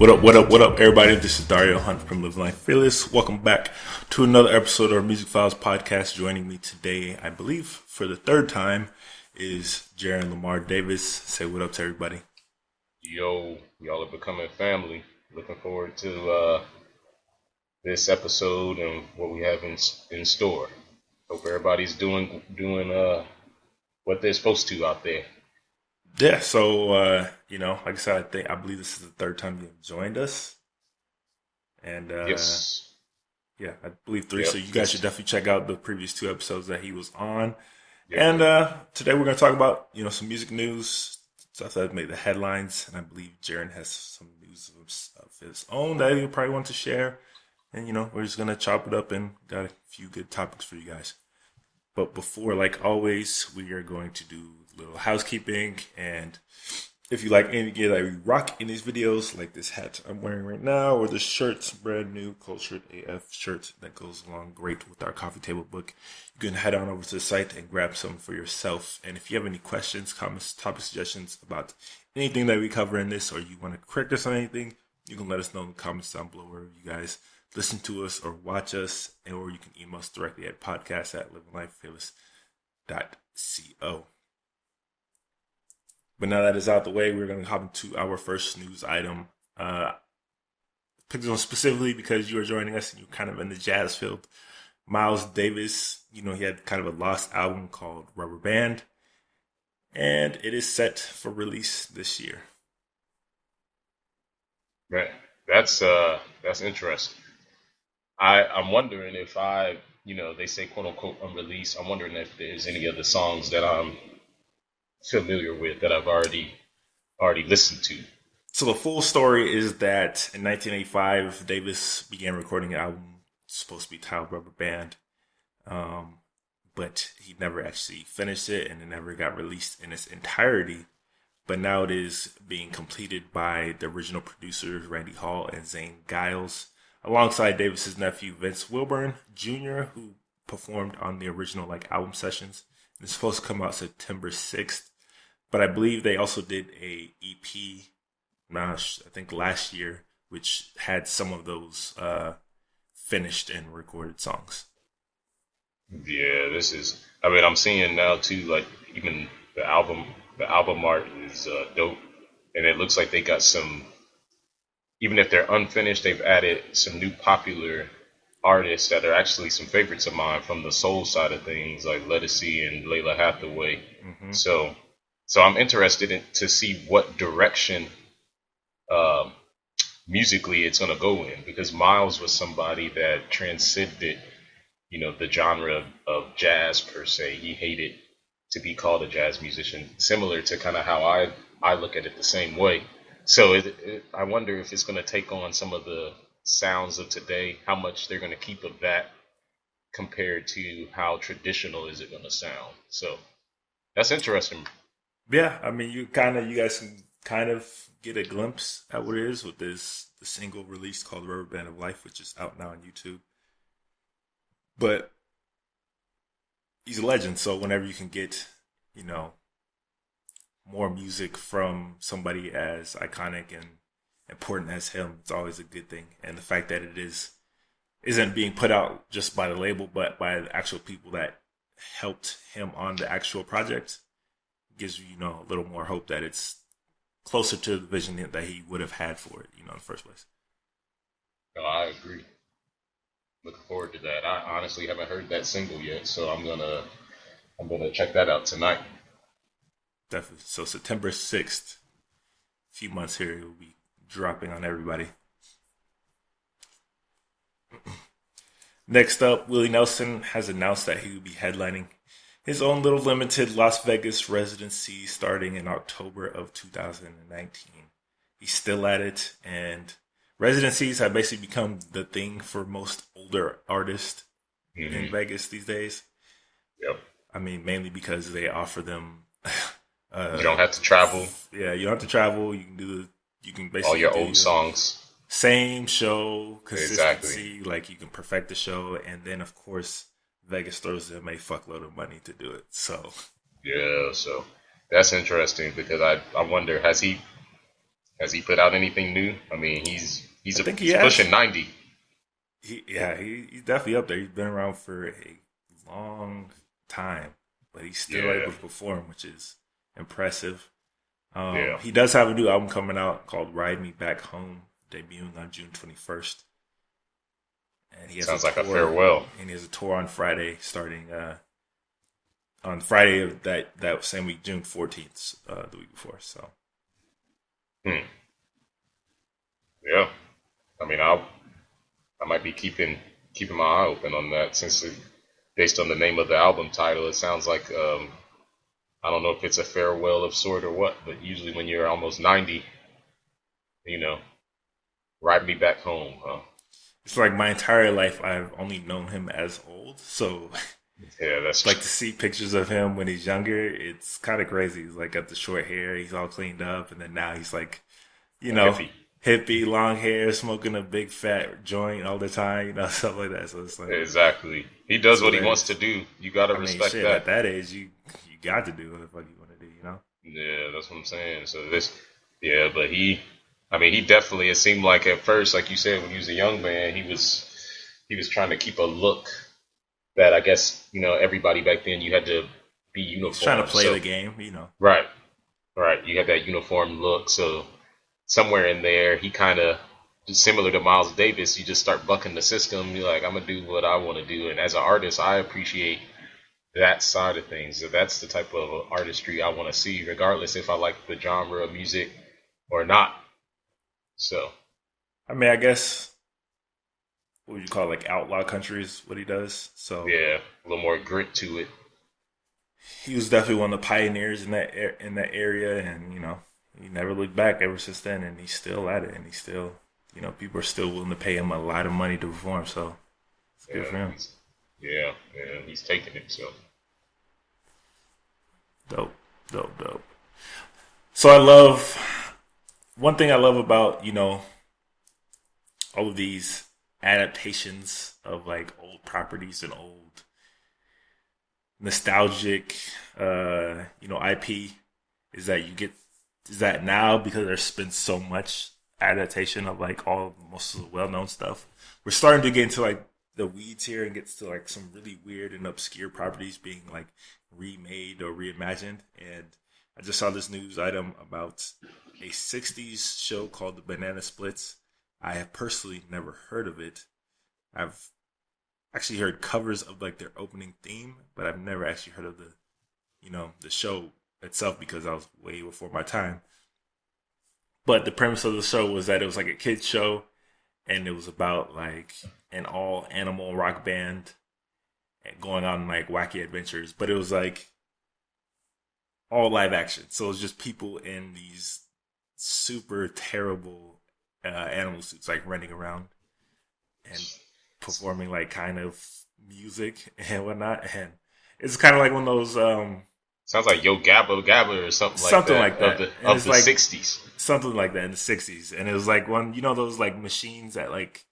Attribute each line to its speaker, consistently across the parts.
Speaker 1: What up, everybody? This is Dario Hunt from Living Life Fearless. Welcome back to another episode of our Music Files podcast. Joining me today, I believe, for the third time, is Jaron Lamar Davis. Say what up to everybody.
Speaker 2: Yo, y'all are becoming family. Looking forward to this episode and what we have in store. Hope everybody's doing what they're supposed to out there.
Speaker 1: Yeah, so like I said, I believe this is the third time you've joined us, and
Speaker 2: Yes.
Speaker 1: yeah, I believe three.
Speaker 2: Yep.
Speaker 1: So you guys should definitely check out the previous two episodes that he was on.
Speaker 2: Yep.
Speaker 1: And today we're going to talk about some music news, stuff that made the headlines, and I believe Jaron has some news of his own that he'll probably want to share. And we're just going to chop it up and got a few good topics for you guys. But before, like always, we are going to do a little housekeeping. And if you like any gear that we rock in these videos, like this hat I'm wearing right now, or this shirt, brand new Cultured AF shirt that goes along great with our coffee table book, you can head on over to the site and grab some for yourself. And if you have any questions, comments, topic suggestions about anything that we cover in this, or you want to correct us on anything, you can let us know in the comments down below wherever you guys listen to us or watch us, or you can email us directly at podcast@livinglifefearless.co. But now that is out the way, we're going to hop into our first news item. Picked this one specifically because you are joining us and you're kind of in the jazz field. Miles Davis, he had kind of a lost album called Rubber Band, and it is set for release this year.
Speaker 2: Right. That's interesting. I'm wondering if they say quote unquote unreleased. I'm wondering if there's any of the songs that I'm familiar with that I've already listened to.
Speaker 1: So the full story is that in 1985, Davis began recording an album supposed to be titled Rubber Band, but he never actually finished it, and it never got released in its entirety. But now it is being completed by the original producers Randy Hall and Zane Giles, alongside Davis's nephew Vince Wilburn Jr., who performed on the original album sessions. It's supposed to come out September 6th, but I believe they also did a EP, I think last year, which had some of those finished and recorded songs.
Speaker 2: Yeah, I'm seeing now too, even the album art is dope, and it looks like they got some. Even if they're unfinished, they've added some new popular artists that are actually some favorites of mine from the soul side of things, like Ledisi and Layla Hathaway. Mm-hmm. So I'm interested to see what direction musically it's going to go in, because Miles was somebody that transcended, the genre of jazz per se. He hated to be called a jazz musician, similar to kind of how I look at it the same way. So I wonder if it's going to take on some of the sounds of today, how much they're going to keep of that compared to how traditional is it going to sound. So that's interesting.
Speaker 1: Yeah, I mean, you guys can kind of get a glimpse at what it is with the single release called Rubber Band of Life, which is out now on YouTube. But he's a legend, so whenever you can get, more music from somebody as iconic and important as him, it's always a good thing. And the fact that it isn't being put out just by the label, but by the actual people that helped him on the actual project gives you, a little more hope that it's closer to the vision that he would have had for it, in the first place.
Speaker 2: No, I agree. Looking forward to that. I honestly haven't heard that single yet, so I'm gonna check that out tonight.
Speaker 1: Definitely. So September 6th, a few months here, it will be dropping on everybody. Next up, Willie Nelson has announced that he will be headlining his own little limited Las Vegas residency starting in October of 2019. He's still at it, and residencies have basically become the thing for most older artists in Vegas these days.
Speaker 2: Yep.
Speaker 1: I mean, mainly because they offer them.
Speaker 2: You don't have to travel.
Speaker 1: Yeah, you don't have to travel. You can basically
Speaker 2: all your old songs.
Speaker 1: Same show, consistency.
Speaker 2: Exactly.
Speaker 1: You can perfect the show, and then of course Vegas throws them a fuckload of money to do it. So
Speaker 2: yeah, so that's interesting, because I wonder, has he Has he put out anything new? I mean,
Speaker 1: I think he
Speaker 2: he's
Speaker 1: has.
Speaker 2: pushing 90.
Speaker 1: He's definitely up there. He's been around for a long time, but he's still
Speaker 2: Yeah,
Speaker 1: able to perform, which is impressive.
Speaker 2: yeah.
Speaker 1: He does have a new album coming out called "Ride Me Back Home," debuting on June 21st, and he has a
Speaker 2: Sounds like a
Speaker 1: tour.
Speaker 2: farewell.
Speaker 1: And he has a tour on Friday, starting on Friday of that same week, June 14th, the week before. So
Speaker 2: Hmm. Yeah. I mean, I might be keeping my eye open on that since based on the name of the album title, it sounds like I don't know if it's a farewell of sort or what, but usually when you're almost 90, you know, ride me back home, huh?
Speaker 1: it's like my entire life I've only known him as old. So
Speaker 2: Yeah,
Speaker 1: like to see pictures of him when he's younger, it's kind of crazy. He's like got the short hair, he's all cleaned up, and then now he's like, you
Speaker 2: a
Speaker 1: know,
Speaker 2: hippie.
Speaker 1: hippie, long hair, smoking a big fat joint all the time, stuff like that. So it's like
Speaker 2: Exactly. He
Speaker 1: it's
Speaker 2: does what he wants
Speaker 1: hilarious.
Speaker 2: to do. You gotta
Speaker 1: I mean,
Speaker 2: respect
Speaker 1: shit,
Speaker 2: that.
Speaker 1: at that age, you got to do what the fuck you want to do.
Speaker 2: Yeah, that's what I'm saying. So yeah, but I mean, he definitely. It seemed like at first, like you said, when he was a young man, he was trying to keep a look that I guess everybody back then you had to be
Speaker 1: He's trying to
Speaker 2: uniform.
Speaker 1: play
Speaker 2: So
Speaker 1: the game.
Speaker 2: right, right, you had that uniform look. So somewhere in there, he kind of similar to Miles Davis. You just start bucking the system. You're like, I'm gonna do what I want to do. And as an artist, I appreciate that side of things. So that's the type of artistry I want to see, regardless if I like the genre of music or not. So
Speaker 1: I mean, I guess what would you call it, like outlaw country is what he does. So
Speaker 2: yeah, a little more grit to it.
Speaker 1: he was definitely one of the pioneers in in that area, and he never looked back ever since then, and he's still at it, and he's still people are still willing to pay him a lot of money to perform. So it's good
Speaker 2: Yeah,
Speaker 1: for him.
Speaker 2: he's taking it. So
Speaker 1: Dope, dope, dope. So I love one thing I love about all of these adaptations of like old properties and old nostalgic IP is that you get is that now because there's been so much adaptation of like all most of the well known stuff. We're starting to get into like the weeds here and gets to like some really weird and obscure properties being like remade or reimagined. And I just saw this news item about a 60s show called The Banana Splits. I have personally never heard of it. I've actually heard covers of like their opening theme, but I've never actually heard of the show itself because I was way before my time. But the premise of the show was that it was like a kids show, and it was about like an all animal rock band and going on like wacky adventures. But it was like all live action, so it was just people in these super terrible animal suits, like running around and performing like kind of music and whatnot. And it's kind of like one of those
Speaker 2: sounds like Yo Gabba Gabba or something like
Speaker 1: something
Speaker 2: that
Speaker 1: like that, and
Speaker 2: of
Speaker 1: it's
Speaker 2: the
Speaker 1: like
Speaker 2: '60s.
Speaker 1: something like that in the 60s. And it was like one, those like machines that like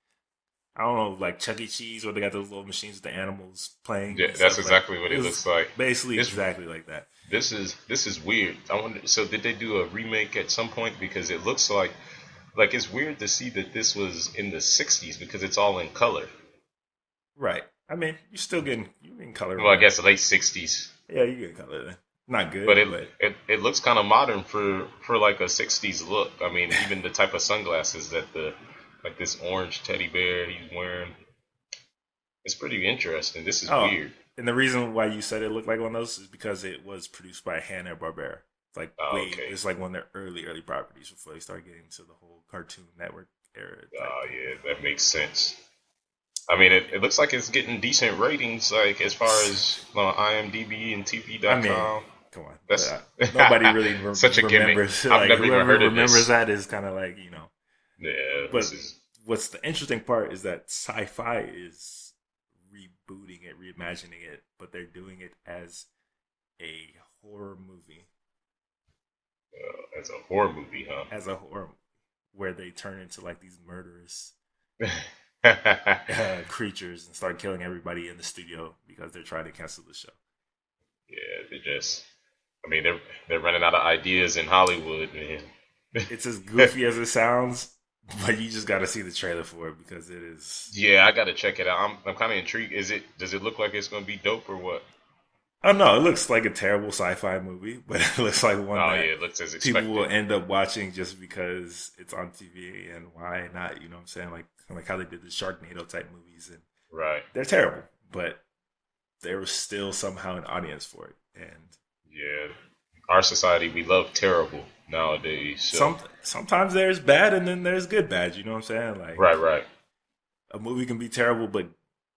Speaker 1: I don't know, like Chuck E. Cheese, where they got those little machines with the animals playing
Speaker 2: Yeah,
Speaker 1: and
Speaker 2: that's
Speaker 1: stuff. Like
Speaker 2: exactly what
Speaker 1: it
Speaker 2: it
Speaker 1: was
Speaker 2: looks like.
Speaker 1: basically
Speaker 2: This
Speaker 1: exactly like that.
Speaker 2: this is weird. I wonder. So did they do a remake at some point? Because it looks like it's weird to see that this was in the '60s because it's all in color.
Speaker 1: Right. I mean, you're getting color
Speaker 2: Well, I
Speaker 1: there.
Speaker 2: guess late '60s,
Speaker 1: Yeah, you get color there. Not
Speaker 2: but
Speaker 1: good, but
Speaker 2: it looks kind of modern for like a '60s look. I mean, even the type of sunglasses that the like this orange teddy bear he's wearing. It's pretty interesting. This is
Speaker 1: oh,
Speaker 2: weird.
Speaker 1: and the reason why you said it looked like one of those is because it was produced by Hanna Barbera. It's like
Speaker 2: Oh, okay.
Speaker 1: it's like one of their early properties before they started getting into the whole Cartoon Network era type
Speaker 2: Oh,
Speaker 1: thing.
Speaker 2: yeah, that makes sense. I mean, it looks like it's getting decent ratings, like as far as IMDb and
Speaker 1: I mean,
Speaker 2: TV.com.
Speaker 1: come on,
Speaker 2: That's
Speaker 1: nobody really
Speaker 2: such a gimmick.
Speaker 1: remembers.
Speaker 2: I've
Speaker 1: Like
Speaker 2: never even
Speaker 1: whoever
Speaker 2: heard of
Speaker 1: remembers
Speaker 2: this.
Speaker 1: that is kind of like.
Speaker 2: Yeah, this
Speaker 1: But
Speaker 2: is
Speaker 1: what's the interesting part is that sci-fi is rebooting it, reimagining it, but they're doing it as a horror movie,
Speaker 2: it's a horror movie, huh?
Speaker 1: as a horror movie, where they turn into like these murderous
Speaker 2: Yeah,
Speaker 1: creatures and start killing everybody in the studio because they're trying to cancel the show.
Speaker 2: they just. I mean, they're running out of ideas in Hollywood, man.
Speaker 1: it's as goofy as it sounds, but you just got to see the trailer for it because it is.
Speaker 2: Yeah, I gotta check it out. I'm kind of intrigued. Does it look like it's gonna be dope or what?
Speaker 1: I don't know. It looks like a terrible sci-fi movie, but it looks like one
Speaker 2: Oh
Speaker 1: that
Speaker 2: yeah, it looks as
Speaker 1: people will
Speaker 2: expected.
Speaker 1: end up watching just because it's on TV and why not? You know what I'm saying? Like how they did the Sharknado type movies, and
Speaker 2: Right.
Speaker 1: they're terrible, but there was still somehow an audience for it. And
Speaker 2: Yeah. Our society, we love terrible nowadays. So
Speaker 1: sometimes there's bad, and then there's good bad. You know what I'm saying? Like
Speaker 2: right, right.
Speaker 1: a movie can be terrible but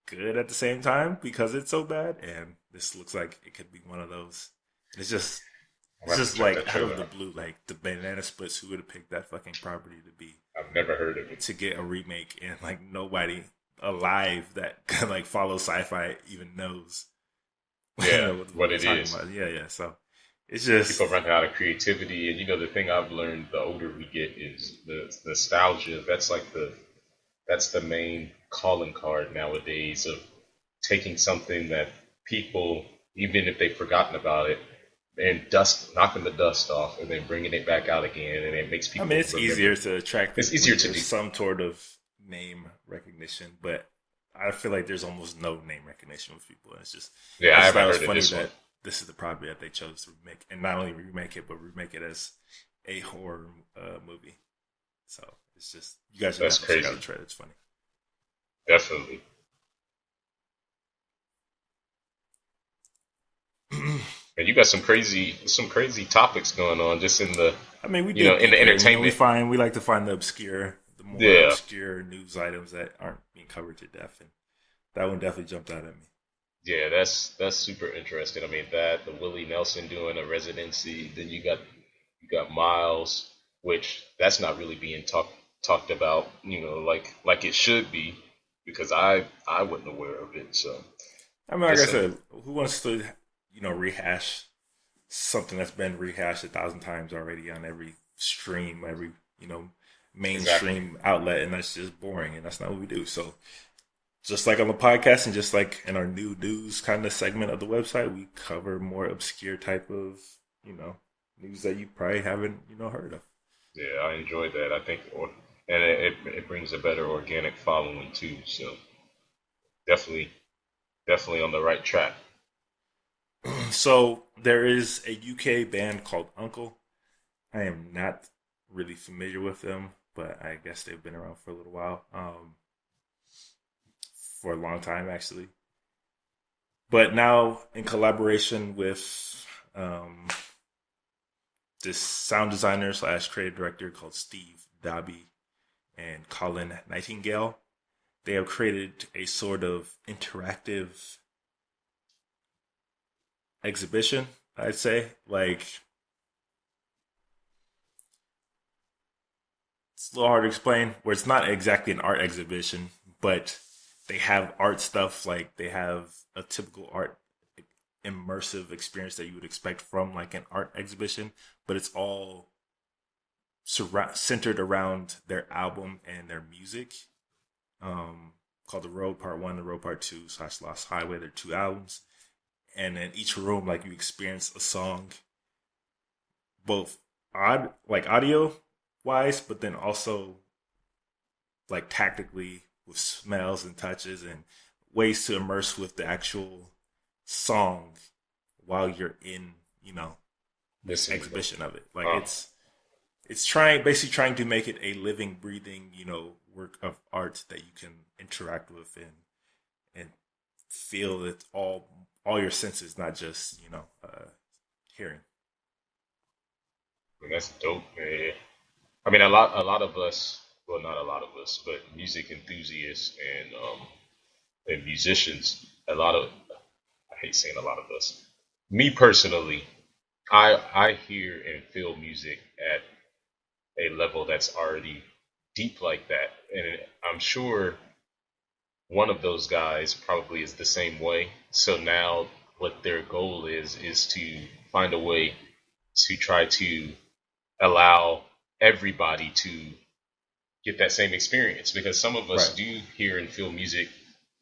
Speaker 1: good at the same time because it's so bad. And this looks like it could be one of those. It's just
Speaker 2: I'm
Speaker 1: it's
Speaker 2: gonna have to
Speaker 1: just
Speaker 2: check that
Speaker 1: like out of
Speaker 2: trailer
Speaker 1: the
Speaker 2: out.
Speaker 1: blue, like the banana splits. Who would have picked that fucking property to be
Speaker 2: I've never heard of it.
Speaker 1: to get a remake, and like nobody alive that can like follow sci-fi even knows
Speaker 2: Yeah,
Speaker 1: what
Speaker 2: what
Speaker 1: we're
Speaker 2: it
Speaker 1: talking
Speaker 2: is.
Speaker 1: about. Yeah, yeah. So it's just
Speaker 2: People run out of creativity, and the thing I've learned the older we get is the nostalgia. That's the main calling card nowadays of taking something that people, even if they've forgotten about it, and knocking the dust off, and then bringing it back out again, and it makes
Speaker 1: I mean,
Speaker 2: people
Speaker 1: it's
Speaker 2: remember.
Speaker 1: easier to attract
Speaker 2: It's
Speaker 1: people
Speaker 2: easier
Speaker 1: when
Speaker 2: to
Speaker 1: there's
Speaker 2: do.
Speaker 1: some sort of name recognition, but I feel like there's almost no name recognition with people. And
Speaker 2: Yeah,
Speaker 1: I
Speaker 2: I
Speaker 1: just thought
Speaker 2: haven't
Speaker 1: it was
Speaker 2: heard of
Speaker 1: funny
Speaker 2: this one.
Speaker 1: that this is the property that they chose to remake, and not only remake it, but remake it as a horror movie. So it's just you guys should
Speaker 2: That's
Speaker 1: definitely check out
Speaker 2: crazy.
Speaker 1: the trailer. It's funny.
Speaker 2: Definitely. And you got some crazy topics going on just in the,
Speaker 1: I mean, we dig
Speaker 2: in the
Speaker 1: deeper. You know,
Speaker 2: entertainment.
Speaker 1: we like to find the obscure, the more
Speaker 2: Yeah,
Speaker 1: obscure news items that aren't being covered to death, and that one definitely jumped out at me.
Speaker 2: yeah, that's super interesting. I mean, that the Willie Nelson doing a residency, then you got Miles, which that's not really being talked about, like it should be, because I wasn't aware of it. So
Speaker 1: I mean, like I
Speaker 2: it's a
Speaker 1: said, who wants to, rehash something that's been rehashed 1,000 times already on every stream, every
Speaker 2: exactly.
Speaker 1: mainstream outlet, and that's just boring, and that's not what we do. So, just like on the podcast, and just like in our new news kind of segment of the website, we cover more obscure type of you know news that you probably haven't heard of.
Speaker 2: Yeah, I enjoyed that. I think, and it brings a better organic following too. So definitely, definitely on the right track.
Speaker 1: So there is a UK band called UNKLE. I am not really familiar with them, but I guess they've been around for a little while, for a long time actually. But now, in collaboration with this sound designer slash creative director called Steve Dobby and Colin Nightingale, they have created a sort of interactive exhibition. I'd say, like, it's a little hard to explain. Where it's not exactly an art exhibition, but they have art stuff. Like they have a typical art immersive experience that you would expect from like an art exhibition, but it's all centered around their album and their music. Called The Road Part One, The Road Part Two slash Lost Highway. They're two albums, and in each room, like you experience a song, both like audio wise, but then also like tactically with smells and touches and ways to immerse with the actual song while you're in, this
Speaker 2: Listening to.
Speaker 1: exhibition of it. Like
Speaker 2: Oh,
Speaker 1: it's trying to make it a living, breathing, work of art that you can interact with and feel it all your senses, not just hearing.
Speaker 2: and that's dope, man. I mean, a lot of us, well, not a lot of us, but music enthusiasts and musicians, a lot of, I hate saying a lot of us. Me personally, I hear and feel music at a level that's already deep like that, and I'm sure one of those guys probably is the same way. So now, what their goal is to find a way to try to allow everybody to get that same experience, because some of us
Speaker 1: Right.
Speaker 2: do hear and feel music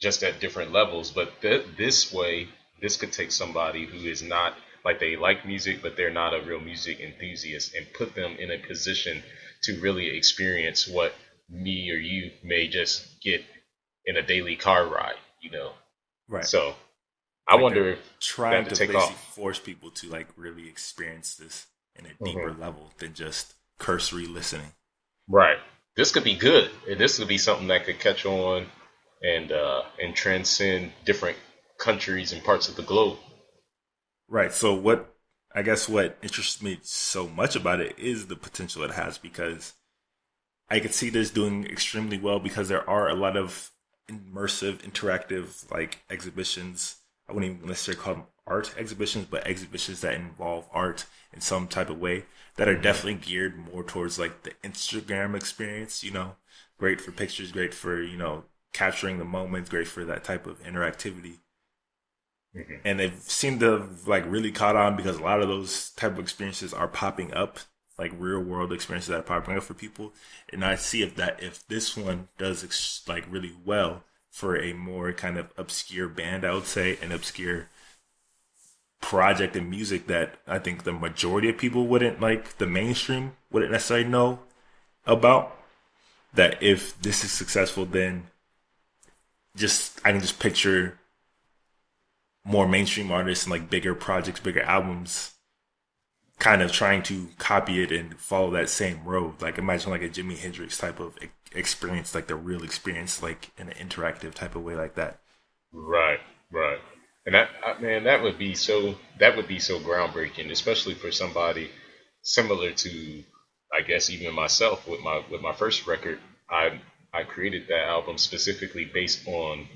Speaker 2: just at different levels, but this way, this could take somebody who is not like they like music, but they're not a real music enthusiast, and put them in a position to really experience what me or you may just get in a daily car ride, you know.
Speaker 1: Right.
Speaker 2: So I
Speaker 1: Like they're
Speaker 2: wonder if
Speaker 1: trying
Speaker 2: that to
Speaker 1: to
Speaker 2: take
Speaker 1: basically
Speaker 2: off.
Speaker 1: force people to like really experience this in a deeper
Speaker 2: Hmm.
Speaker 1: level than just cursory listening.
Speaker 2: Right. This could be good. This could be something that could catch on and transcend different countries and parts of the globe.
Speaker 1: Right. So what I guess what interests me so much about it is the potential it has because I could see this doing extremely well because there are a lot of immersive, interactive like exhibitions. I wouldn't even necessarily call them art exhibitions, but exhibitions that involve art in some type of way that are
Speaker 2: Hmm.
Speaker 1: definitely geared more towards like the Instagram experience, great for pictures, great for, capturing the moments, great for that type of interactivity.
Speaker 2: Hmm.
Speaker 1: And they've seemed to have, like really caught on because a lot of those type of experiences are popping up, like real world experiences that are popping up for people. And I see if this one does like really well for a more kind of obscure band, I would say an obscure project in music that I think the majority of people wouldn't like, the mainstream wouldn't necessarily know about. That if this is successful, then just I can just picture more mainstream artists and like bigger projects, bigger albums, kind of trying to copy it and follow that same road. Like imagine like a Jimi Hendrix type of experience, like the real experience, like in an interactive type of way, like that.
Speaker 2: Right, right. And man, that would be so groundbreaking, especially for somebody similar to, I guess, even myself with my first record. I created that album specifically based on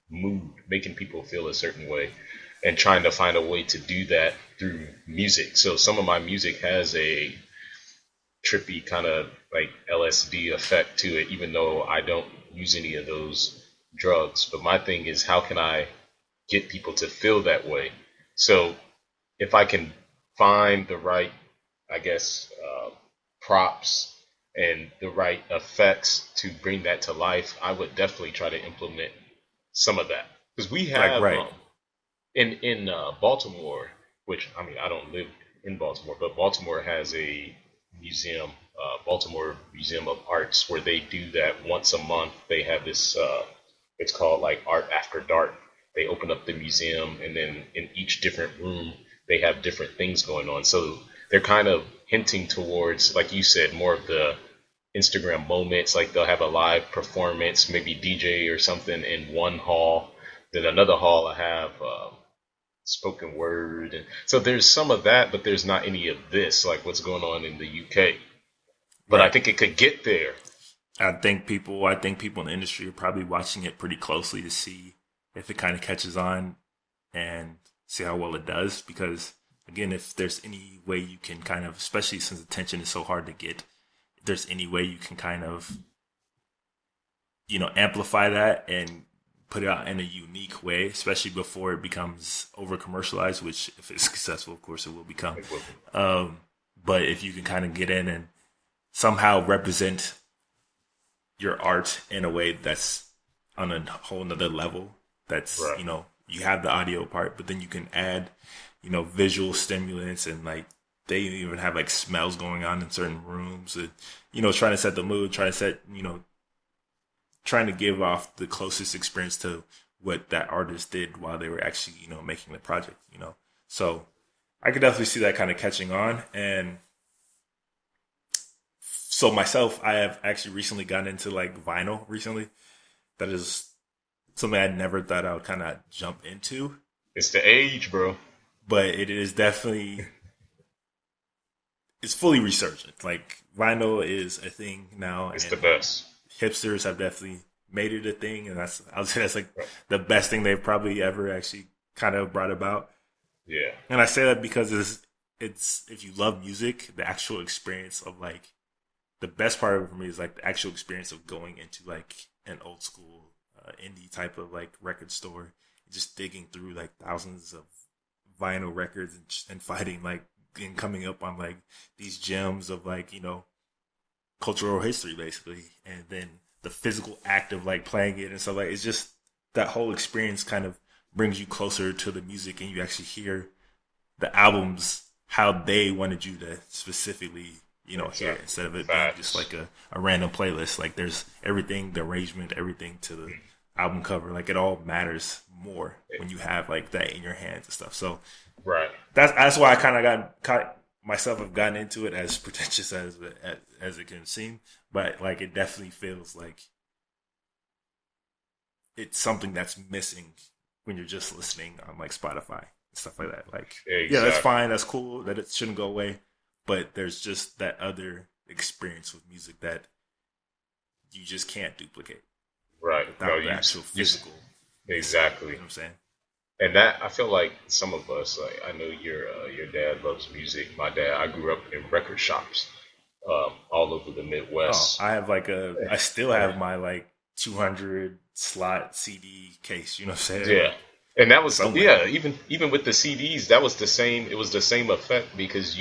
Speaker 2: mood, making people feel a certain way, and trying to find a way to do that through music. So some of my music has a trippy kind of like LSD effect to it, even though I don't use any of those drugs. But my thing is, how can I get people to feel that way? So if I can find the right, I guess, props and the right effects to bring that to life, I would definitely try to implement some of that because we
Speaker 1: Like
Speaker 2: have
Speaker 1: right,
Speaker 2: in Baltimore, which I mean I don't live in Baltimore, but Baltimore has a museum, Baltimore Museum of Arts, where they do that once a month. They have this, it's called like Art After Dark. They open up the museum, and then in each different room they have different things going on. So they're kind of hinting towards, like you said, more of the Instagram moments. Like they'll have a live performance, maybe DJ or something in one hall. Then another hall I have spoken word, and so there's some of that, but there's not any of this, like what's going on in the UK. But I
Speaker 1: right.
Speaker 2: think it could get there.
Speaker 1: I think people in the industry are probably watching it pretty closely to see if it kind of catches on and see how well it does. Because again, if there's any way you can kind of, especially since attention is so hard to get, if there's any way you can kind of amplify that and put it out in a unique way, especially before it becomes over commercialized, which if it's successful, of course, it will become.
Speaker 2: Like, what-
Speaker 1: Um, but if you can kind of get in and somehow represent your art in a way that's on a whole nother level, that's,
Speaker 2: right.
Speaker 1: you have the audio part, but then you can add, visual stimulants and like they even have like smells going on in certain rooms and, trying to set the mood, trying to give off the closest experience to what that artist did while they were actually, making the project. So I could definitely see that kind of catching on. And so myself, I have actually recently gotten into like vinyl recently. That is something I never thought I would kind of jump into,
Speaker 2: It's the age, bro.
Speaker 1: but it is definitely, it's fully resurgent. Like vinyl is a thing now,
Speaker 2: It's the
Speaker 1: and
Speaker 2: best.
Speaker 1: hipsters have definitely made it a thing, and I would say that's like
Speaker 2: Right.
Speaker 1: the best thing they've probably ever actually kind of brought about.
Speaker 2: Yeah.
Speaker 1: And I say that because it's if you love music, the actual experience of like the best part of it for me is like the actual experience of going into like an old school indie type of like record store, just digging through like thousands of vinyl records and finding like and coming up on like these gems of like cultural history basically, and then the physical act of like playing it and stuff like it's just that whole experience kind of brings you closer to the music and you actually hear the albums how they wanted you to specifically, hear it
Speaker 2: Exactly.
Speaker 1: instead of it being just
Speaker 2: Facts.
Speaker 1: like a random playlist. Like there's everything, the arrangement, everything to the album cover. Like it all matters more when you have like that in your hands and stuff. So
Speaker 2: Right.
Speaker 1: that's why I kind of got myself have gotten into it, as pretentious as it can seem. But like it definitely feels like it's something that's missing when you're just listening on like Spotify and stuff like that. Like, yeah, that's
Speaker 2: Exactly.
Speaker 1: fine, that's cool, that it shouldn't go away, but there's just that other experience with music that you just can't duplicate
Speaker 2: Right. No,
Speaker 1: without the actual
Speaker 2: you
Speaker 1: physical listening. You
Speaker 2: exactly.
Speaker 1: know what I'm saying?
Speaker 2: And that I feel like some of us, like I know your dad loves music. My dad, I grew up in record shops, all over the
Speaker 1: Oh,
Speaker 2: Midwest.
Speaker 1: I still have my like 200 slot CD case. You know what I'm saying?
Speaker 2: Yeah,
Speaker 1: Like
Speaker 2: and that was
Speaker 1: somewhere.
Speaker 2: yeah. Even with the CDs, that was the same. It was the same effect because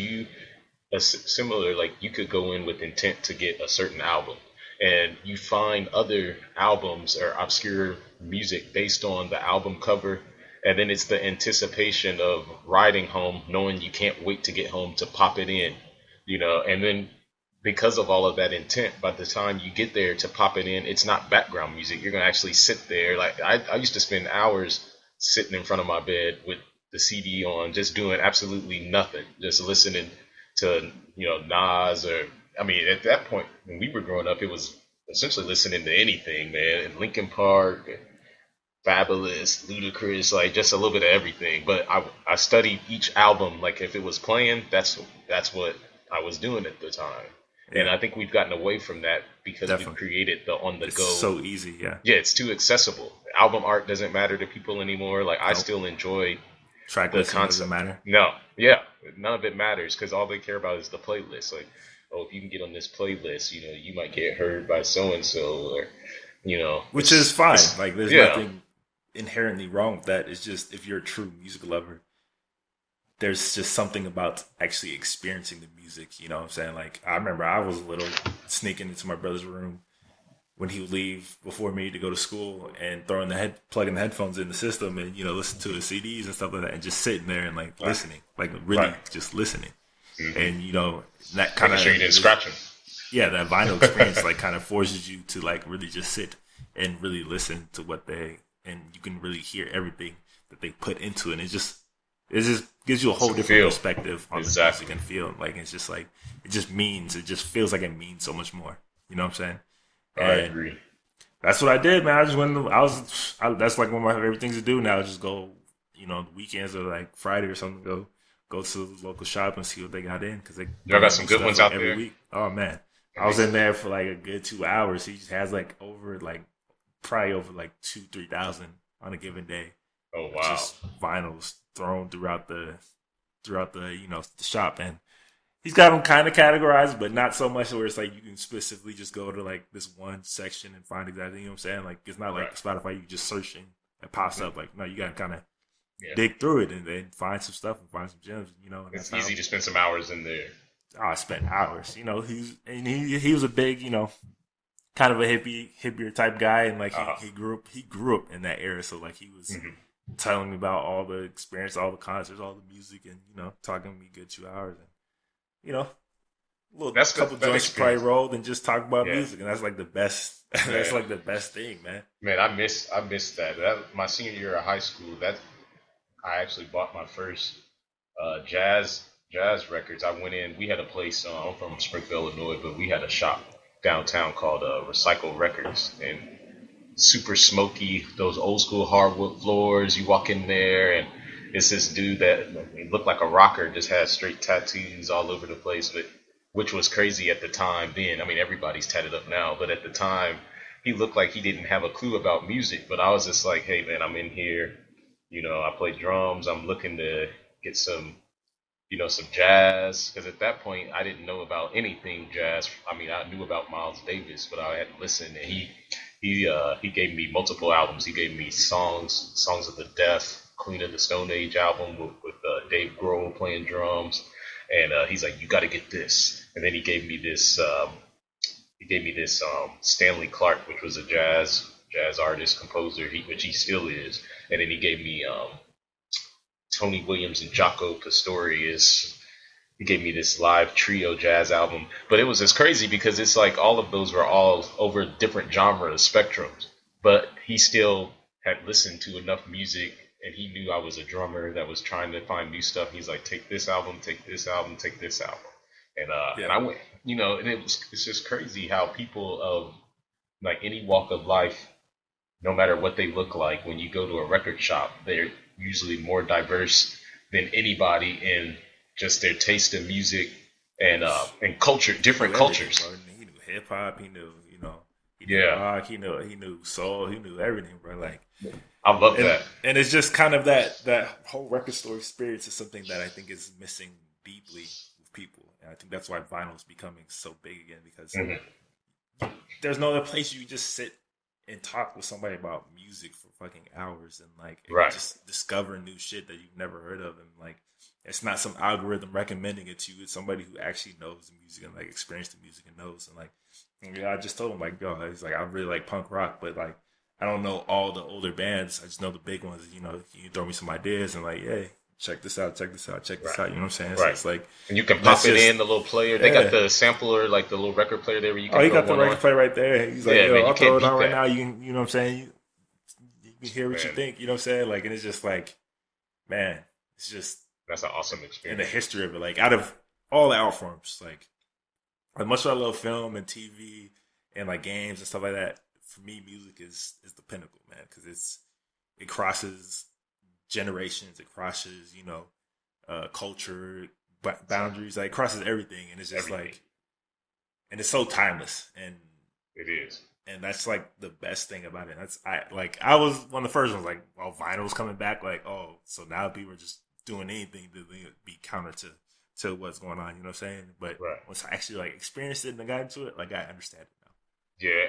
Speaker 2: similar like you could go in with intent to get a certain album, and you find other albums or obscure music based on the album cover, and then it's the anticipation of riding home, knowing you can't wait to get home to pop it in, and then because of all of that intent, by the time you get there to pop it in, it's not background music. You're gonna actually sit there. Like I used to spend hours sitting in front of my bed with the CD on, just doing absolutely nothing, just listening to Nas or I mean at that point when we were growing up, it was essentially listening to anything, man. And Linkin Park, Fabulous, Ludacris, like just a little bit of everything. But I studied each album like if it was playing, that's what I was doing at the time. And
Speaker 1: Yeah,
Speaker 2: I think we've gotten away from that because we've
Speaker 1: definitely.
Speaker 2: created the on the
Speaker 1: It's
Speaker 2: go.
Speaker 1: so easy. Yeah.
Speaker 2: Yeah, it's too accessible. Album art doesn't matter to people anymore. Like I
Speaker 1: Nope.
Speaker 2: still enjoy
Speaker 1: Track
Speaker 2: the
Speaker 1: listing doesn't
Speaker 2: concept.
Speaker 1: matter.
Speaker 2: No, yeah, none of it matters because all they care about is the playlist. Like, oh, if you can get on this playlist, you might get heard by so and so, or
Speaker 1: Which is fine.
Speaker 2: it's
Speaker 1: Like, there's
Speaker 2: yeah,
Speaker 1: nothing inherently wrong with that. It's just if you're a true music lover, there's just something about actually experiencing the music. You know what I'm saying? Like, I remember I was a little sneaking into my brother's room when he would leave before me to go to school and plugging the headphones in the system and listen to his CDs and stuff like that and just sitting there and like
Speaker 2: right,
Speaker 1: listening, like
Speaker 2: right.
Speaker 1: really just listening.
Speaker 2: Hmm.
Speaker 1: And that kind
Speaker 2: Making sure you
Speaker 1: of
Speaker 2: didn't scratch them.
Speaker 1: yeah, that vinyl experience like kind of forces you to like really just sit and really listen to what they and you can really hear everything that they put into it. And it just gives you a whole
Speaker 2: Some
Speaker 1: different
Speaker 2: feel.
Speaker 1: perspective on the music
Speaker 2: Exactly.
Speaker 1: and feel. Like it's just like it just feels like it means so much more. You know what I'm saying?
Speaker 2: I
Speaker 1: And
Speaker 2: agree.
Speaker 1: that's what I did, man. I just went. That's like one of my favorite things to do now. Just go, the weekends or like Friday or something. Go to the local shop and see what they got in because they
Speaker 2: Y'all
Speaker 1: bring
Speaker 2: got
Speaker 1: out
Speaker 2: some
Speaker 1: new
Speaker 2: good
Speaker 1: stuff
Speaker 2: ones
Speaker 1: like
Speaker 2: out
Speaker 1: every
Speaker 2: there.
Speaker 1: week. Oh man, I was in
Speaker 2: Amazing.
Speaker 1: there for like a good 2 hours. He just has like over like probably over like 2-3 thousand on a given day
Speaker 2: Oh
Speaker 1: of
Speaker 2: wow.
Speaker 1: just vinyls thrown throughout the the shop. And he's got them kind of categorized, but not so much where it's like you can specifically just go to like this one section and find exactly, what I'm saying? Like it's not like
Speaker 2: Right.
Speaker 1: Spotify, you just searching it pops
Speaker 2: Hmm.
Speaker 1: up. Like no, you gotta kind of
Speaker 2: Yeah.
Speaker 1: dig through it and then find some stuff and find some gems, and that's
Speaker 2: It's
Speaker 1: how
Speaker 2: easy to spend some hours in there.
Speaker 1: I spent hours. He was a big, kind of a hippier type guy, and like
Speaker 2: Uh-huh.
Speaker 1: he grew up in that era, so like he was
Speaker 2: Hmm.
Speaker 1: telling me about all the experience, all the concerts, all the music, and talking to me good 2 hours, and you know, a little
Speaker 2: That's
Speaker 1: couple
Speaker 2: that
Speaker 1: joints to probably
Speaker 2: experience.
Speaker 1: roll and just talk about
Speaker 2: Yeah.
Speaker 1: music, and that's like the best. That's
Speaker 2: Man.
Speaker 1: like the best thing, man.
Speaker 2: Man, I miss that. My senior year of high school. That I actually bought my first jazz records. I went in. We had a place. I'm from Springfield, Illinois, but we had a shop downtown called Recycle Records, and super smoky. Those old school hardwood floors. You walk in there, and it's this dude that he looked like a rocker. Just had straight tattoos all over the place, but which was crazy at the time. Then I mean, everybody's tatted up now, but at the time, he looked like he didn't have a clue about music. But I was just like, hey man, I'm in here. I play drums. I'm looking to get some jazz because at that point I didn't know about anything jazz. I mean, I knew about Miles Davis, but I hadn't listened. And he gave me multiple albums. He gave me Songs of the Deaf, Queen of the Stone Age album with Dave Grohl playing drums, and he's like, you got to get this. And then he gave me this. Stanley Clark, which was a jazz artist composer, which he still is. And then he gave me Tony Williams and Jaco Pastorius. He gave me this live trio jazz album, but it was just crazy because it's like all of those were all over different genre spectrums, but he still had listened to enough music and he knew I was a drummer that was trying to find new stuff. He's like, take this album, take this album, take this album. And I went, and it's just crazy how people of like any walk of life, no matter what they look like, when you go to a record shop, they're usually more diverse than anybody in just their taste in music and culture, different cultures.
Speaker 1: Bro. He knew hip hop. He knew he knew rock. He knew soul. He knew everything, bro. Like
Speaker 2: I love that.
Speaker 1: And it's just kind of that whole record store experience is something that I think is missing deeply with people, and I think that's why vinyl is becoming so big again because there's no other place you just sit and talk with somebody about music for fucking hours and like just discover new shit that you've never heard of, and like it's not some algorithm recommending it to you. It's somebody who actually knows the music and like experienced the music and knows. And like, I just told him like, yo, he's like, I really like punk rock, but like, I don't know all the older bands. I just know the big ones. You throw me some ideas and like, hey, check this out, check this out, check this out. You know what I'm saying? So it's like,
Speaker 2: and you can pop it in the little player. They got the sampler, like the little record player there where you can.
Speaker 1: Oh, he got the record player right there. He's like, yo,
Speaker 2: man,
Speaker 1: I'll throw it on right now. You know what I'm saying? You can hear what you think. You know what I'm saying? Like, and it's just like, man, it's just.
Speaker 2: That's an awesome experience.
Speaker 1: In the history of it, like out of all the art forms, like as much as I love film and TV and like games and stuff like that, for me, music is the pinnacle, man, because it crosses generations, it crosses culture boundaries, like it crosses everything, and it's just like, and it's so timeless, and
Speaker 2: it is,
Speaker 1: and that's like the best thing about it. I was one of the first ones, like, oh, vinyl's coming back, like, oh, so now people are just doing anything to be counter to what's going on, you know what I'm saying? But once I actually like experienced it and I got into it, like I understand it now.
Speaker 2: Yeah,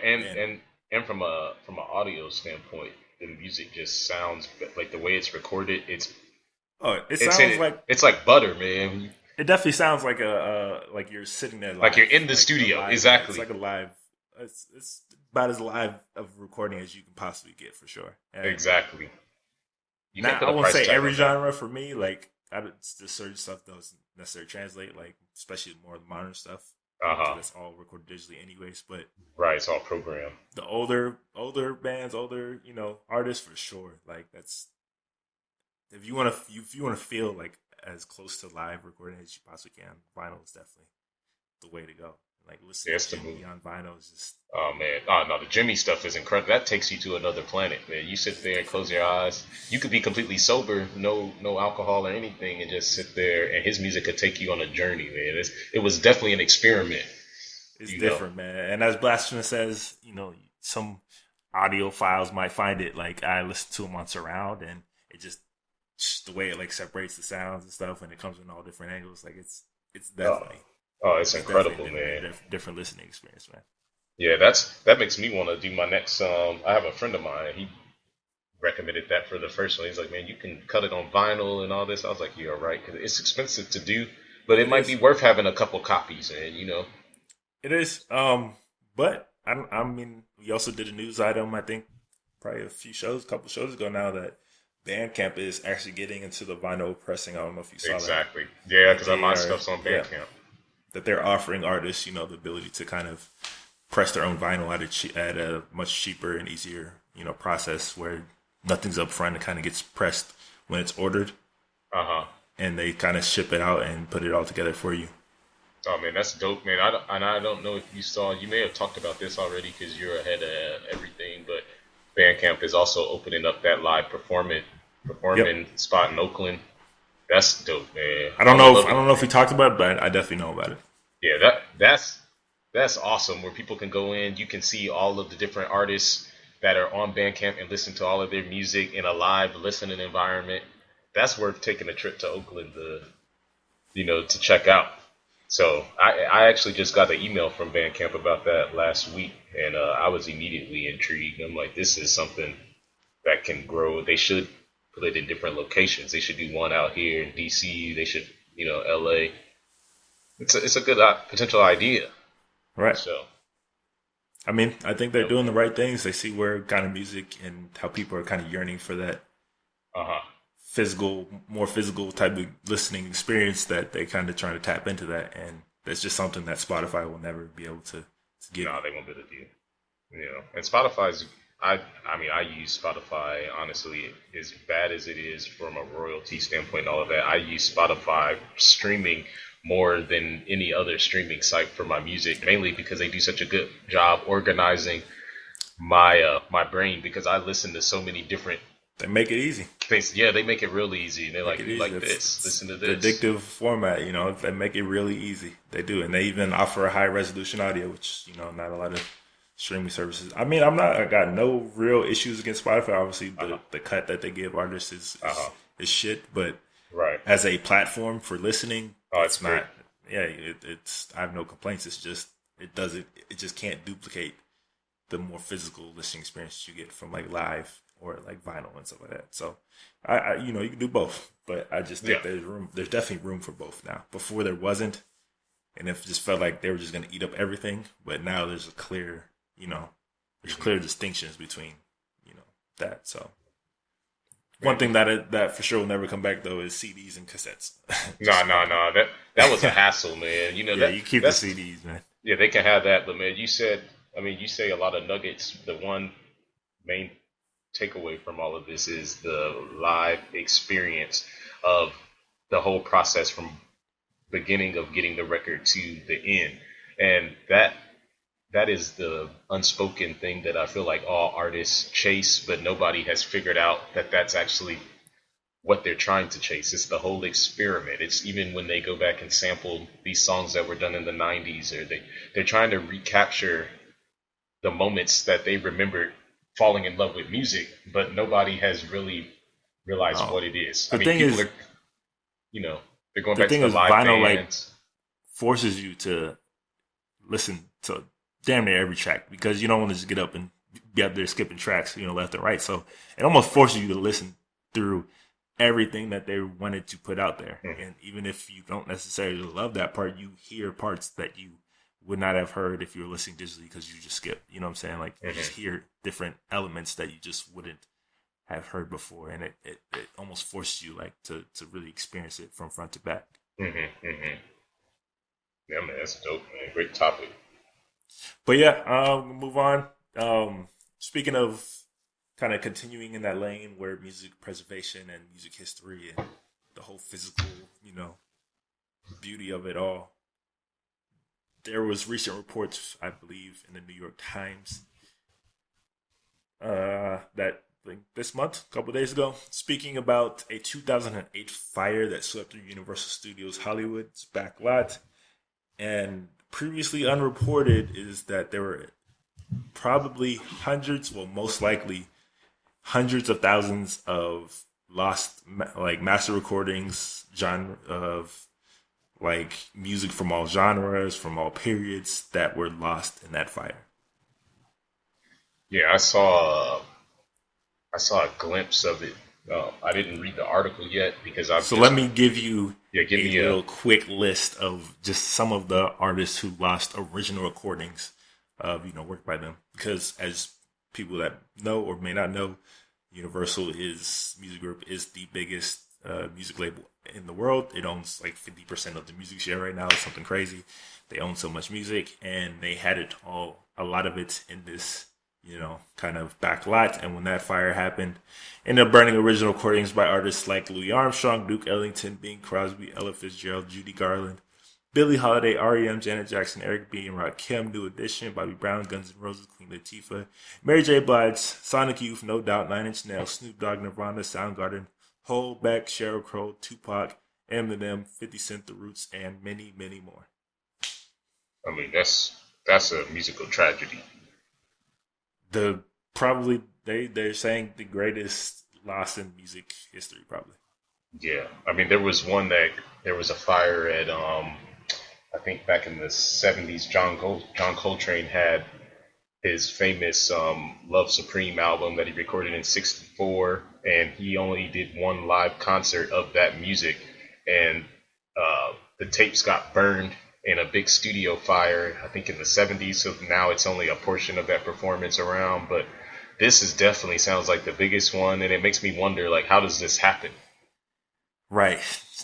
Speaker 2: and from an audio standpoint, the music just sounds like the way it's recorded. It's like butter, man.
Speaker 1: It definitely sounds like like you're sitting there, live,
Speaker 2: like you're in the studio.
Speaker 1: Live,
Speaker 2: exactly,
Speaker 1: it's like a live. It's about as live of recording as you can possibly get for sure. And
Speaker 2: exactly.
Speaker 1: Now, I won't say every genre for me. Like, there's certain stuff that doesn't necessarily translate. Like, especially more of the modern stuff. That's all recorded digitally, anyways. But
Speaker 2: it's all programmed.
Speaker 1: The older bands, artists for sure. Like, that's if you want to feel like as close to live recording as you possibly can, vinyl is definitely the way to go. Like, listening to Jimmy on vinyl is just...
Speaker 2: Oh, man. Oh, no, the Jimmy stuff is incredible. That takes you to another planet, man. You sit there and close your eyes. You could be completely sober, no alcohol or anything, and just sit there, and his music could take you on a journey, man. It was definitely an experiment.
Speaker 1: It's different, man. And as Blasphemous says, some audio files might find it, like, I listen to them on surround, and it just the way it, like, separates the sounds and stuff, and it comes in all different angles, like, it's definitely...
Speaker 2: Oh, it's incredible, man.
Speaker 1: Different listening experience, man.
Speaker 2: Yeah, that makes me want to do my next. I have a friend of mine. He recommended that for the first one. He's like, man, you can cut it on vinyl and all this. I was like, you're right, because it's expensive to do, but it might be worth having a couple copies, and
Speaker 1: It is. But I mean, we also did a news item. I think probably a couple shows ago now that Bandcamp is actually getting into the vinyl pressing. I don't know if you saw that.
Speaker 2: Exactly. Yeah, because my stuff's on Bandcamp. Yeah.
Speaker 1: That they're offering artists, the ability to kind of press their own vinyl at a much cheaper and easier, process where nothing's up front. It kind of gets pressed when it's ordered. And they kind of ship it out and put it all together for you.
Speaker 2: Oh, man, that's dope, man. I don't know if you saw, you may have talked about this already because you're ahead of everything, but Bandcamp is also opening up that live performing spot in Oakland. That's dope, man.
Speaker 1: I don't know if we talked about it, but I definitely know about it.
Speaker 2: Yeah, that's awesome. Where people can go in, you can see all of the different artists that are on Bandcamp and listen to all of their music in a live listening environment. That's worth taking a trip to Oakland to check out. So I actually just got an email from Bandcamp about that last week, and I was immediately intrigued. I'm like, this is something that can grow. They should put it in different locations. They should do one out here in DC. They should, LA. It's a good potential idea.
Speaker 1: Right.
Speaker 2: So,
Speaker 1: I mean, I think they're doing the right things. They see where kind of music and how people are kind of yearning for that more physical type of listening experience that they kind of trying to tap into that, and that's just something that Spotify will never be able to give.
Speaker 2: No, they won't be able to do. And Spotify's. I mean, I use Spotify honestly, as bad as it is from a royalty standpoint, and all of that. I use Spotify streaming more than any other streaming site for my music, mainly because they do such a good job organizing my brain, because I listen to so many different
Speaker 1: They make it easy.
Speaker 2: things. Yeah, they make it real easy. They're like,
Speaker 1: Make it
Speaker 2: you
Speaker 1: easy.
Speaker 2: like this, listen to
Speaker 1: The
Speaker 2: this.
Speaker 1: addictive format, they make it really easy. They do, and they even offer a high resolution audio, which not a lot of streaming services. I mean, I got no real issues against Spotify. Obviously, the cut that they give artists is shit, but
Speaker 2: Right.
Speaker 1: as a platform for listening,
Speaker 2: It's
Speaker 1: not.
Speaker 2: great.
Speaker 1: Yeah, it's. I have no complaints. It's just it doesn't. It just can't duplicate the more physical listening experience you get from like live or like vinyl and stuff like that. So, I you can do both, but I just think
Speaker 2: Yeah.
Speaker 1: there's definitely room for both now. Before there wasn't, and it just felt like they were just going to eat up everything. But now there's a clear, there's clear distinctions between, that. So one thing that for sure will never come back though is CDs and cassettes.
Speaker 2: No. That was a hassle, man.
Speaker 1: Yeah, you keep the CDs, man.
Speaker 2: Yeah, they can have that, but man, you say a lot of nuggets. The one main takeaway from all of this is the live experience of the whole process from beginning of getting the record to the end. And that is the unspoken thing that I feel like all artists chase, but nobody has figured out that that's actually what they're trying to chase. It's the whole experiment. It's even when they go back and sample these songs that were done in the 90s, or they're trying to recapture the moments that they remembered falling in love with music, but nobody has really realized what it is.
Speaker 1: The thing is,
Speaker 2: they're going back to the live
Speaker 1: vinyl
Speaker 2: bands.
Speaker 1: Forces you to listen to damn near every track, because you don't want to just get up and be out there skipping tracks, left and right. So it almost forces you to listen through everything that they wanted to put out there. And even if you don't necessarily love that part, you hear parts that you would not have heard if you were listening digitally, because you just skip. You know what I'm saying? Like, you just hear different elements that you just wouldn't have heard before, and it almost forces you like to really experience it from front to back.
Speaker 2: Yeah, man, that's dope, man. Great topic.
Speaker 1: But yeah, we'll move on. Speaking of kind of continuing in that lane where music preservation and music history and the whole physical, beauty of it all. There was recent reports, I believe, in the New York Times that this month, a couple of days ago, speaking about a 2008 fire that swept through Universal Studios Hollywood's back lot. And previously unreported is that there were probably most likely hundreds of thousands of lost master recordings, genre of music from all genres, from all periods, that were lost in that fire.
Speaker 2: Yeah, I saw a glimpse of it. I didn't read the article yet because
Speaker 1: let me give you
Speaker 2: give me
Speaker 1: a little quick list of just some of the artists who lost original recordings of work by them, because as people that know or may not know, Universal Music Group is the biggest music label in the world. It owns like 50% of the music share right now. It's something crazy. They own so much music, and they had a lot of it in this kind of back lot. And when that fire happened, ended up burning original recordings by artists like Louis Armstrong, Duke Ellington, Bing Crosby, Ella Fitzgerald, Judy Garland, Billie Holiday, R.E.M., Janet Jackson, Eric B. and Rakim, New Edition, Bobby Brown, Guns N' Roses, Queen Latifah, Mary J. Blige, Sonic Youth, No Doubt, Nine Inch Nails, Snoop Dogg, Nirvana, Soundgarden, Hole, Beck, Sheryl Crow, Tupac, Eminem, 50 Cent, The Roots, and many, many more.
Speaker 2: I mean, that's a musical tragedy.
Speaker 1: They're saying the greatest loss in music history, probably.
Speaker 2: Yeah, I mean, there was a fire at I think back in the 70s. John Coltrane had his famous Love Supreme album that he recorded in '64, and he only did one live concert of that music, and the tapes got burned in a big studio fire, I think in the 70s. So now it's only a portion of that performance around, but this is definitely sounds like the biggest one, and it makes me wonder, like, how does this happen?
Speaker 1: Right.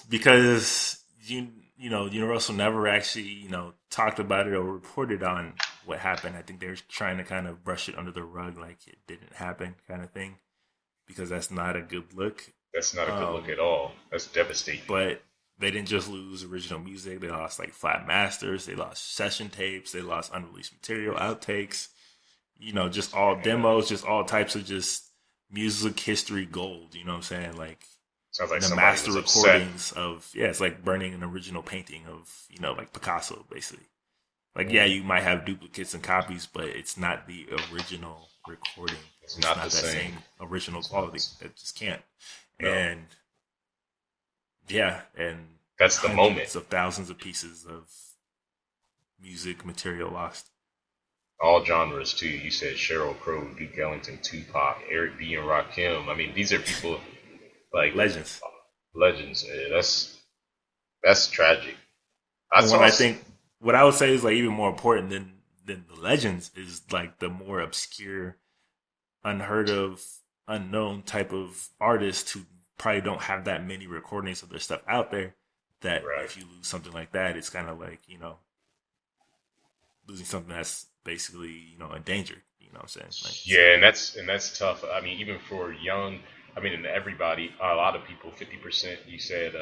Speaker 1: Because Universal never actually, talked about it or reported on what happened. I think they were trying to kind of brush it under the rug like it didn't happen kind of thing because that's not a good look.
Speaker 2: That's not a good look
Speaker 1: Um,
Speaker 2: at all. That's devastating.
Speaker 1: but they didn't just lose original music. They lost like flat masters. They lost session tapes. They lost unreleased material, outtakes, just all
Speaker 2: Yeah.
Speaker 1: demos, just all types of just music history gold. You know what I'm saying? Like
Speaker 2: Sounds like
Speaker 1: the
Speaker 2: somebody
Speaker 1: master
Speaker 2: was upset.
Speaker 1: recordings of, yeah, it's like burning an original painting of, like Picasso basically. Like, yeah,
Speaker 2: Mm.
Speaker 1: you might have duplicates and copies, but it's not the original recording.
Speaker 2: It's
Speaker 1: It's
Speaker 2: not the
Speaker 1: not that
Speaker 2: same.
Speaker 1: same original
Speaker 2: It's not.
Speaker 1: quality. It just can't.
Speaker 2: No.
Speaker 1: And yeah, and
Speaker 2: That's the moment.
Speaker 1: hundreds of thousands of pieces of music material lost.
Speaker 2: All genres too. You said Sheryl Crow, Duke Ellington, Tupac, Eric B. and Rakim. I mean, these are people like
Speaker 1: Legends.
Speaker 2: legends. That's tragic. I
Speaker 1: And what
Speaker 2: saw.
Speaker 1: I think, what I would say is like even more important than the legends is like the more obscure, unheard of, unknown type of artists who probably don't have that many recordings of their stuff out there. That
Speaker 2: Right.
Speaker 1: if you lose something like that, it's kind of like losing something that's basically endangered. You know what I'm saying? Like so,
Speaker 2: Yeah, and that's tough. I mean, even for young. I mean, and everybody, a lot of people, 50%. You said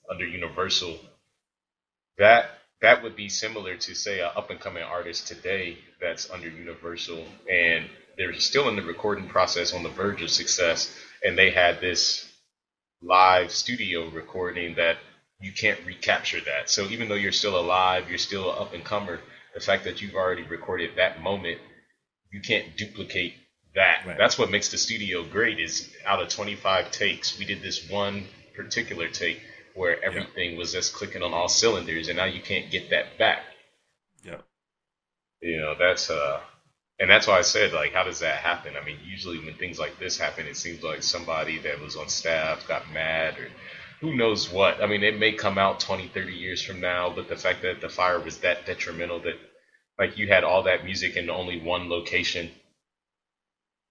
Speaker 2: under Universal. That would be similar to say an up and coming artist today that's under Universal and they're still in the recording process on the verge of success, and they had this live studio recording that you can't recapture that. So even though you're still alive, you're still an up and comer. The fact that you've already recorded that moment, you can't duplicate that.
Speaker 1: right.
Speaker 2: That's what makes the studio great. Is out of 25 takes, we did this one particular take where
Speaker 1: Yeah.
Speaker 2: everything was just clicking on all cylinders, and now you can't get that back.
Speaker 1: Yeah.
Speaker 2: That's and that's why I said, like, how does that happen? I mean, usually when things like this happen, it seems like somebody that was on staff got mad or who knows what. I mean, it may come out 20, 30 years from now, but the fact that the fire was that detrimental that, like, you had all that music in only one location,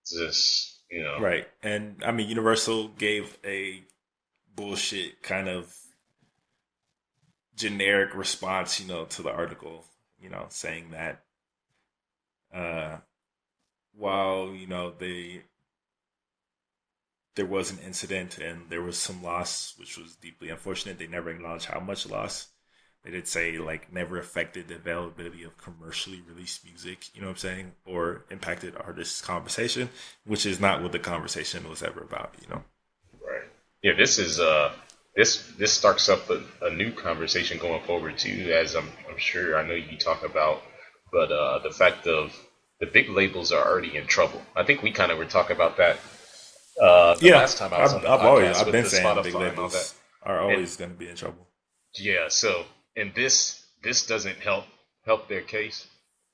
Speaker 2: just,
Speaker 1: Right. And I mean, Universal gave a bullshit kind of generic response, to the article, saying that uh, while there was an incident and there was some loss, which was deeply unfortunate. They never acknowledged how much loss. They did say like never affected the availability of commercially released music, you know what I'm saying, or impacted artists' conversation, which is not what the conversation was ever about.
Speaker 2: right. Yeah, this starts up a new conversation going forward too, as I'm sure I know you talk about, but the fact of the big labels are already in trouble. I think we kind of were talking about that the
Speaker 1: Yeah,
Speaker 2: last time I was on the
Speaker 1: I've
Speaker 2: podcast with
Speaker 1: been
Speaker 2: the
Speaker 1: saying big
Speaker 2: Spotify and all that.
Speaker 1: labels are
Speaker 2: And
Speaker 1: always going to be in trouble.
Speaker 2: yeah, so and this doesn't help their case.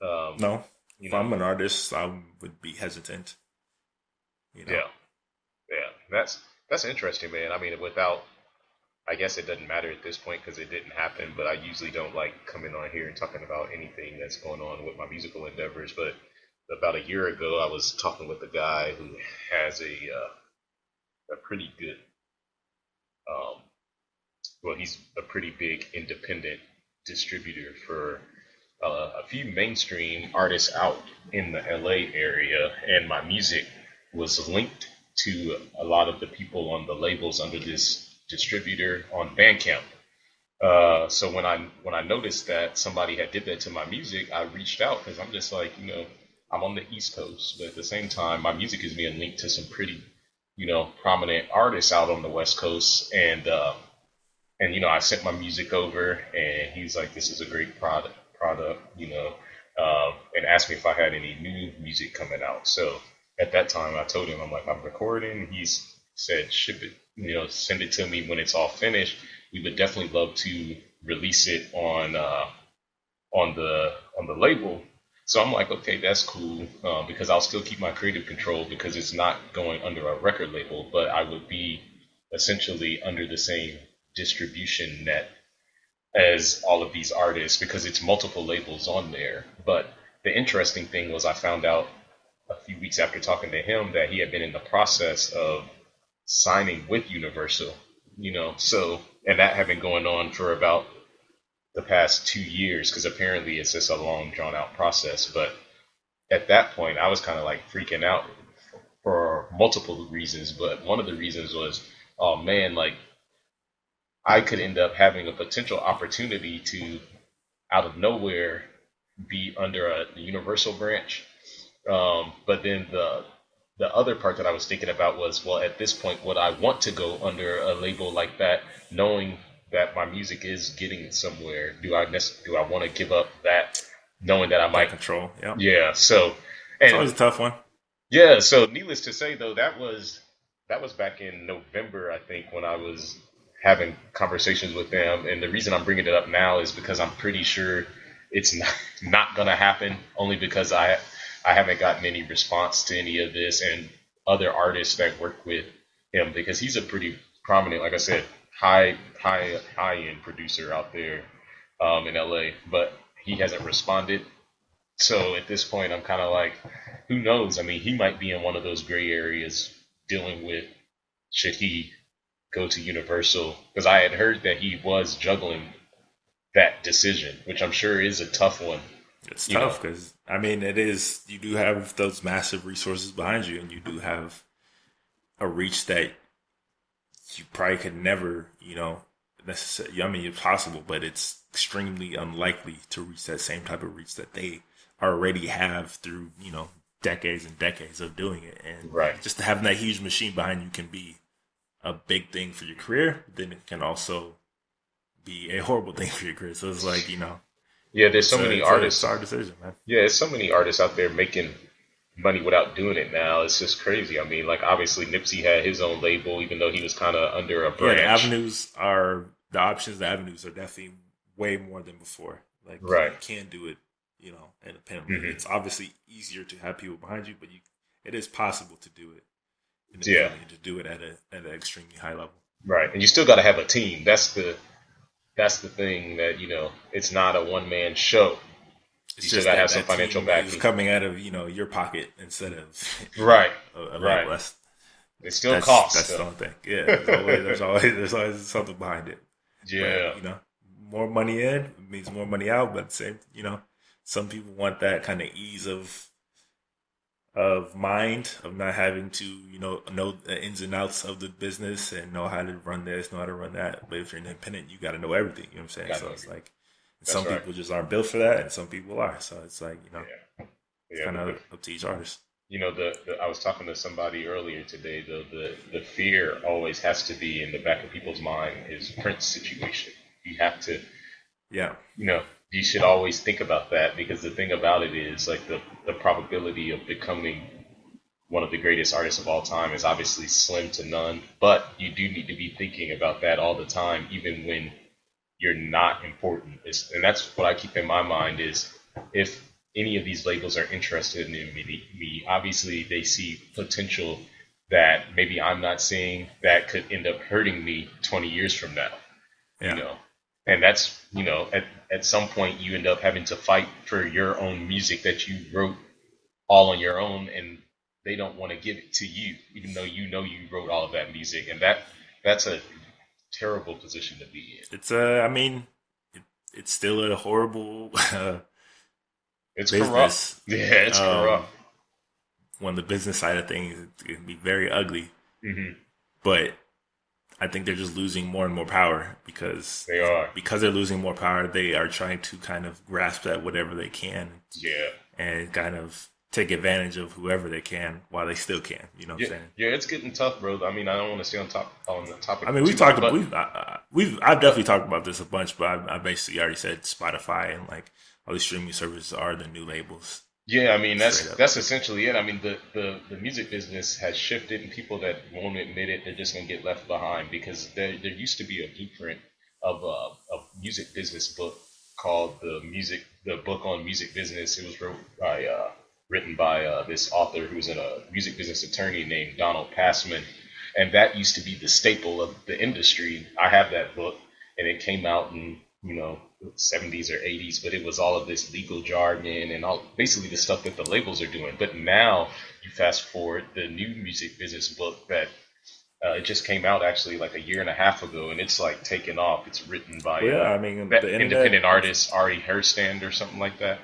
Speaker 2: Um,
Speaker 1: No,
Speaker 2: you
Speaker 1: if
Speaker 2: know,
Speaker 1: I'm an artist, I would be hesitant. You know,
Speaker 2: yeah, yeah, that's interesting, man. I mean, without I guess it doesn't matter at this point because it didn't happen, but I usually don't like coming on here and talking about anything that's going on with my musical endeavors. But about a year ago, I was talking with a guy who has a pretty good, um, well, he's a pretty big independent distributor for a few mainstream artists out in the LA area, and my music was linked to a lot of the people on the labels under this distributor on Bandcamp. So when I noticed that somebody had did that to my music, I reached out because I'm just like, I'm on the East Coast, but at the same time, my music is being linked to some pretty, prominent artists out on the West Coast, and I sent my music over, and he's like, this is a great product, and asked me if I had any new music coming out. So at that time, I told him, I'm like, I'm recording. He's said, ship it, send it to me when it's all finished. We would definitely love to release it on the label. So I'm like, okay, that's cool, because I'll still keep my creative control because it's not going under a record label, but I would be essentially under the same distribution net as all of these artists because it's multiple labels on there. But the interesting thing was I found out a few weeks after talking to him that he had been in the process of signing with Universal. So, and that had been going on for about the past 2 years because apparently it's just a long drawn out process. But at that point, I was kind of like freaking out for multiple reasons. But one of the reasons was, oh man, like I could end up having a potential opportunity to, out of nowhere, be under the Universal branch. But then the other part that I was thinking about was, well, at this point, would I want to go under a label like that, knowing that my music is getting somewhere? Do I want to give up that, knowing that I
Speaker 1: That
Speaker 2: might?
Speaker 1: control. Yeah.
Speaker 2: Yeah. So,
Speaker 1: It's
Speaker 2: and
Speaker 1: always a tough one.
Speaker 2: yeah. So, needless to say, though, that was back in November, I think, when I was having conversations with them. And the reason I'm bringing it up now is because I'm pretty sure it's not going to happen, only because I haven't gotten any response to any of this, and other artists that work with him, because he's a pretty prominent, like I said, high end producer out there in LA, but he hasn't responded. So at this point, I'm kind of like, who knows? I mean, he might be in one of those gray areas dealing with, should he go to Universal? Because I had heard that he was juggling that decision, which I'm sure is a tough one.
Speaker 1: It's
Speaker 2: You know,
Speaker 1: tough because I mean, it is. You do have those massive resources behind you, and you do have a reach that you probably could never, necessarily. I mean, it's possible, but it's extremely unlikely to reach that same type of reach that they already have through, decades and decades of doing it. And
Speaker 2: right?
Speaker 1: just having that huge machine behind you can be a big thing for your career. Then it can also be a horrible thing for your career. So it's like,
Speaker 2: Yeah, there's
Speaker 1: it's
Speaker 2: so
Speaker 1: a
Speaker 2: many
Speaker 1: it's a it's a
Speaker 2: artists.
Speaker 1: hard decision, man.
Speaker 2: Yeah, there's so many artists out there making money without doing it now. It's just crazy. I mean, like obviously Nipsey had his own label, even though he was kind of under a
Speaker 1: Yeah,
Speaker 2: branch.
Speaker 1: the options, the avenues are definitely way more than before. Like you
Speaker 2: Right.
Speaker 1: can do it, independently.
Speaker 2: Hmm.
Speaker 1: It's obviously easier to have people behind you, but it is possible to do it
Speaker 2: Yeah.
Speaker 1: independently and to do it at an extremely high level.
Speaker 2: Right. And you still got to have a team. That's the thing that it's not a one man show. You
Speaker 1: It's
Speaker 2: still
Speaker 1: just
Speaker 2: got to
Speaker 1: that
Speaker 2: have some
Speaker 1: that
Speaker 2: financial
Speaker 1: team is
Speaker 2: backing.
Speaker 1: coming out of your pocket instead of
Speaker 2: Right.
Speaker 1: a
Speaker 2: Right.
Speaker 1: label.
Speaker 2: It still
Speaker 1: That's
Speaker 2: costs
Speaker 1: the
Speaker 2: though.
Speaker 1: only thing. Yeah, there's always something behind it. But
Speaker 2: Yeah.
Speaker 1: more money in means more money out. But same, some people want that kind of ease of mind of not having to know the ins and outs of the business and know how to run this, know how to run that. But if you're independent, you got to know everything. You know what I'm saying?
Speaker 2: Got
Speaker 1: So
Speaker 2: no.
Speaker 1: it's like
Speaker 2: That's
Speaker 1: some
Speaker 2: right.
Speaker 1: people just aren't built for that, and some people are. So it's like
Speaker 2: Yeah.
Speaker 1: it's
Speaker 2: Yeah.
Speaker 1: kind of up to each artist.
Speaker 2: I was talking to somebody earlier today. The fear always has to be in the back of people's mind is Prince situation. You have to,
Speaker 1: Yeah,
Speaker 2: you know, you should always think about that, because the thing about it is like the probability of becoming one of the greatest artists of all time is obviously slim to none. But you do need to be thinking about that all the time, even when you're not important. And that's what I keep in my mind is, if any of these labels are interested in me, obviously they see potential that maybe I'm not seeing that could end up hurting me 20 years from now, you
Speaker 1: yeah.
Speaker 2: know. And that's, at some point you end up having to fight for your own music that you wrote all on your own, and they don't want to give it to you, even though you wrote all of that music. And that's a terrible position to be in.
Speaker 1: It's I mean, it's still a horrible
Speaker 2: It's corrupt.
Speaker 1: business.
Speaker 2: Yeah, it's
Speaker 1: Um,
Speaker 2: corrupt.
Speaker 1: on the business side of things, it can be very ugly.
Speaker 2: Hmm.
Speaker 1: But I think they're just losing more and more power
Speaker 2: They are.
Speaker 1: because they're losing more power. They are trying to kind of grasp at whatever they can
Speaker 2: Yeah.
Speaker 1: and kind of take advantage of whoever they can while they still can. You know what
Speaker 2: Yeah.
Speaker 1: I'm saying?
Speaker 2: Yeah. It's getting tough, bro. I mean, I don't want to stay on the topic
Speaker 1: I mean,
Speaker 2: too much, but
Speaker 1: I've definitely talked about this a bunch, but I basically already said Spotify and like all these streaming services are the new labels,
Speaker 2: yeah, I mean
Speaker 1: straight up.
Speaker 2: that's essentially it. I mean, the music business has shifted, and people that won't admit it, they're just gonna get left behind, because there used to be a blueprint of a music business book called the book on music business. It was written by this author who's a music business attorney named Donald Passman, and that used to be the staple of the industry. I have that book, and it came out in 70s or 80s, but it was all of this legal jargon and all basically the stuff that the labels are doing. But now you fast forward, the new music business book that it just came out actually like a year and a half ago, and it's like taken off. It's written by
Speaker 1: Well, yeah, I mean,
Speaker 2: that
Speaker 1: the internet.
Speaker 2: independent artist Ari Herstand or something like that.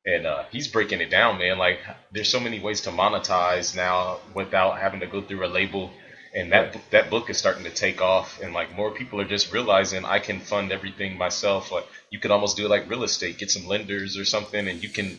Speaker 2: And he's breaking it down, man. Like, there's so many ways to monetize now without having to go through a label. And
Speaker 1: Right.
Speaker 2: that book is starting to take off, and like more people are just realizing I can fund everything myself. Like, you could almost do it like real estate, get some lenders or something, and you can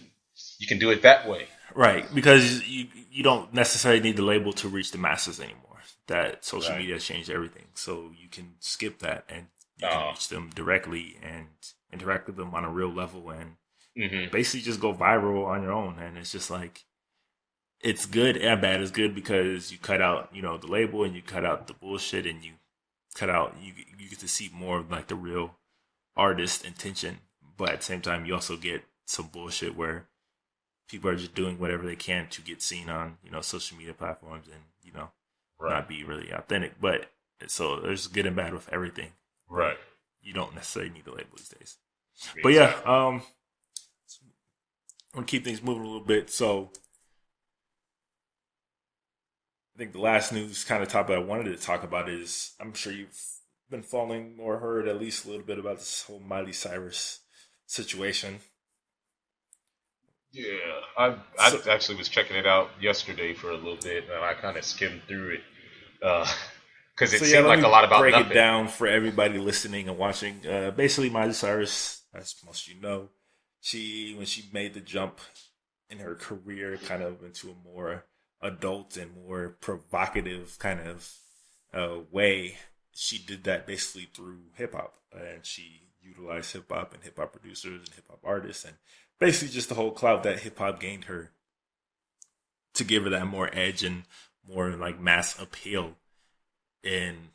Speaker 2: do it that way.
Speaker 1: Right, because you don't necessarily need the label to reach the masses anymore. That social
Speaker 2: Right.
Speaker 1: media has changed everything, so you can skip that and you can
Speaker 2: Oh.
Speaker 1: reach them directly and interact with them on a real level and
Speaker 2: Hmm.
Speaker 1: basically just go viral on your own. And it's just like it's good and bad. It's good because you cut out the label and you cut out the bullshit and you cut out you get to see more of like the real artist intention. But at the same time, you also get some bullshit where people are just doing whatever they can to get seen on social media platforms and
Speaker 2: Right.
Speaker 1: not be really authentic. But so there's good and bad with everything, but
Speaker 2: Right.
Speaker 1: you don't necessarily need a label these days. But yeah,
Speaker 2: Exactly.
Speaker 1: I'm gonna keep things moving a little bit. So I think the last news kind of topic I wanted to talk about is I'm sure you've been following or heard at least a little bit about this whole Miley Cyrus situation.
Speaker 2: Yeah, I
Speaker 1: So
Speaker 2: actually was checking it out yesterday for a little bit, and I kind of skimmed through it because it
Speaker 1: So yeah,
Speaker 2: seemed
Speaker 1: let
Speaker 2: like a
Speaker 1: me
Speaker 2: lot about
Speaker 1: break it
Speaker 2: nothing.
Speaker 1: down for everybody listening and watching. Basically, Miley Cyrus, as most of you know, she when she made the jump in her career, kind of into a more adult and more provocative kind of way, she did that basically through hip hop, and she utilized hip hop and hip hop producers and hip hop artists, and basically just the whole clout that hip hop gained her to give her that more edge and more like mass appeal and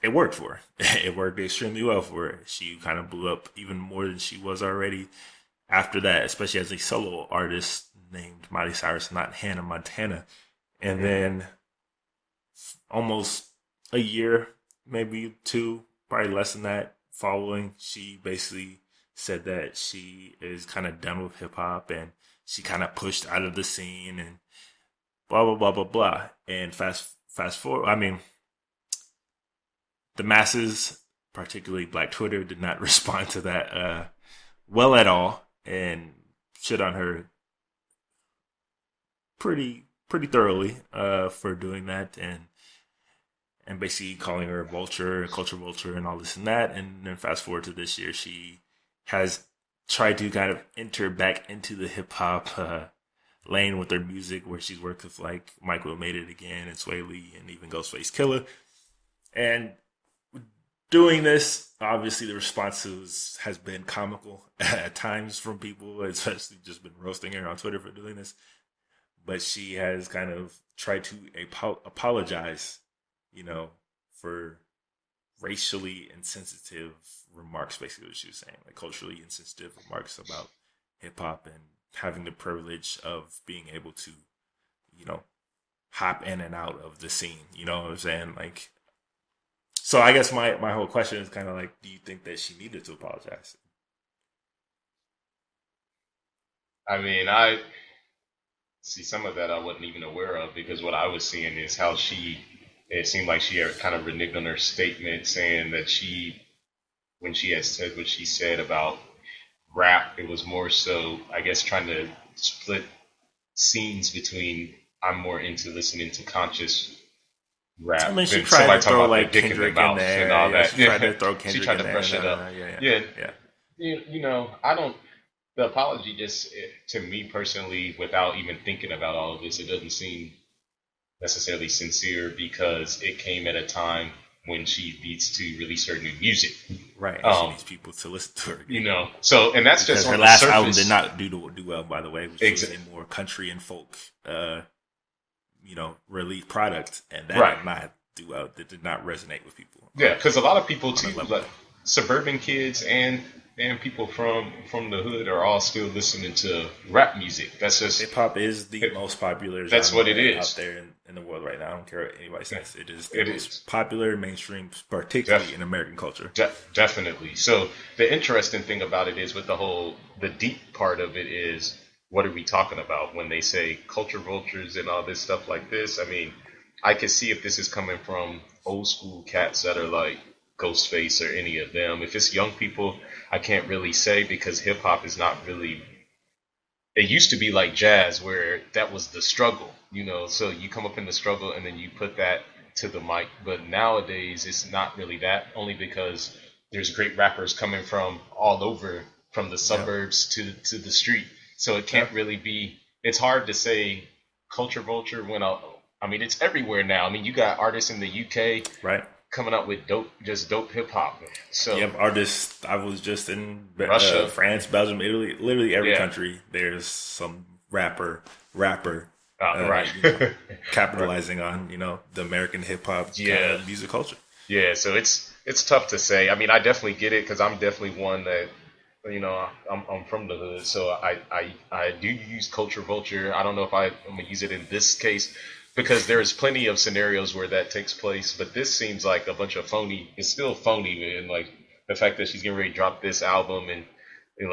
Speaker 1: it worked for her. It worked extremely well for her. She kind of blew up even more than she was already after that, especially as a solo artist named Miley Cyrus, not Hannah Montana. And
Speaker 2: Hmm.
Speaker 1: then almost a year, maybe two, probably less than that, following, she basically said that she is kind of done with hip hop and she kind of pushed out of the scene and blah blah blah blah blah. And fast forward, I mean, the masses, particularly Black Twitter, did not respond to that well at all, and shit on her pretty thoroughly for doing that, and basically calling her a vulture, a culture vulture, and all this and that. And then fast forward to this year, she has tried to kind of enter back into the hip hop lane with her music, where she's worked with like Michael Made It Again and Sway Lee and even Ghostface Killer. And doing this, obviously the responses has been comical at times from people, especially just been roasting her on Twitter for doing this. But she has kind of tried to apologize, you know, for racially insensitive remarks, basically what she was saying, like culturally insensitive remarks about hip hop and having the privilege of being able to, you know, hop in and out of the scene. You know what I'm saying? Like, so I guess my whole question is kind of like, do you think that she needed to apologize?
Speaker 2: I mean, I see some of that I wasn't even aware of because what I was seeing is how it seemed like she had kind of reneged on her statement saying that when she had said what she said about rap, it was more so, I guess, trying to split scenes between I'm more into listening to conscious
Speaker 1: I
Speaker 2: rap
Speaker 1: mean, she
Speaker 2: than
Speaker 1: tried to
Speaker 2: somebody talking
Speaker 1: throw
Speaker 2: about their
Speaker 1: like
Speaker 2: dick in their
Speaker 1: Kendrick in
Speaker 2: mouth and
Speaker 1: there.
Speaker 2: all
Speaker 1: Yeah,
Speaker 2: that.
Speaker 1: she tried
Speaker 2: Yeah,
Speaker 1: to throw
Speaker 2: she
Speaker 1: Kendrick
Speaker 2: tried
Speaker 1: in
Speaker 2: to
Speaker 1: there.
Speaker 2: brush
Speaker 1: No,
Speaker 2: it
Speaker 1: no,
Speaker 2: up.
Speaker 1: no. Yeah,
Speaker 2: Yeah,
Speaker 1: yeah,
Speaker 2: I don't. The apology just, to me personally, without even thinking about all of this, it doesn't seem necessarily sincere because it came at a time when she needs to release her new music.
Speaker 1: right. And she
Speaker 2: Um,
Speaker 1: needs people to listen to her again
Speaker 2: so and that's just
Speaker 1: because her
Speaker 2: on the
Speaker 1: last album did
Speaker 2: surface.
Speaker 1: not do well, by the way, which was
Speaker 2: Exa-
Speaker 1: a more country and folk, relief product, and that
Speaker 2: right.
Speaker 1: did not do well. That did not resonate with people
Speaker 2: Yeah, because a lot of people
Speaker 1: on a
Speaker 2: too,
Speaker 1: level.
Speaker 2: like suburban kids and people from the hood, are all still listening to rap music.
Speaker 1: Hip hop is the
Speaker 2: It,
Speaker 1: most popular
Speaker 2: that's what it
Speaker 1: genre out
Speaker 2: is.
Speaker 1: there in the world right now. I don't care what anybody says. It is the
Speaker 2: It
Speaker 1: most
Speaker 2: is.
Speaker 1: popular mainstream, particularly
Speaker 2: Def,
Speaker 1: in American culture.
Speaker 2: definitely. So the interesting thing about it is with the deep part of it is what are we talking about when they say culture vultures and all this stuff like this? I mean, I could see if this is coming from old school cats that are like Ghostface or any of them. If it's young people, I can't really say because hip hop is not really. It used to be like jazz where that was the struggle, you know. So you come up in the struggle and then you put that to the mic. But nowadays it's not really that. Only because there's great rappers coming from all over, from the
Speaker 1: Yep.
Speaker 2: suburbs to the street. So it can't
Speaker 1: Yep.
Speaker 2: really be. It's hard to say culture vulture when I mean it's everywhere now. I mean you got artists in the UK
Speaker 1: Right.
Speaker 2: coming up with dope hip hop. So
Speaker 1: Yep. Artists. I was just in
Speaker 2: Russia,
Speaker 1: France, Belgium, Italy. Literally every
Speaker 2: yeah,
Speaker 1: country. There's some rapper.
Speaker 2: right,
Speaker 1: You know,
Speaker 2: right,
Speaker 1: capitalizing on the American hip hop kind
Speaker 2: yeah.
Speaker 1: of music culture.
Speaker 2: Yeah, so it's tough to say. I mean, I definitely get it because I'm definitely one that I'm from the hood, so I do use culture vulture. I don't know if I'm gonna use it in this case because there's plenty of scenarios where that takes place, but this seems like a bunch of phony. It's still phony, man. Like the fact that she's getting ready to drop this album and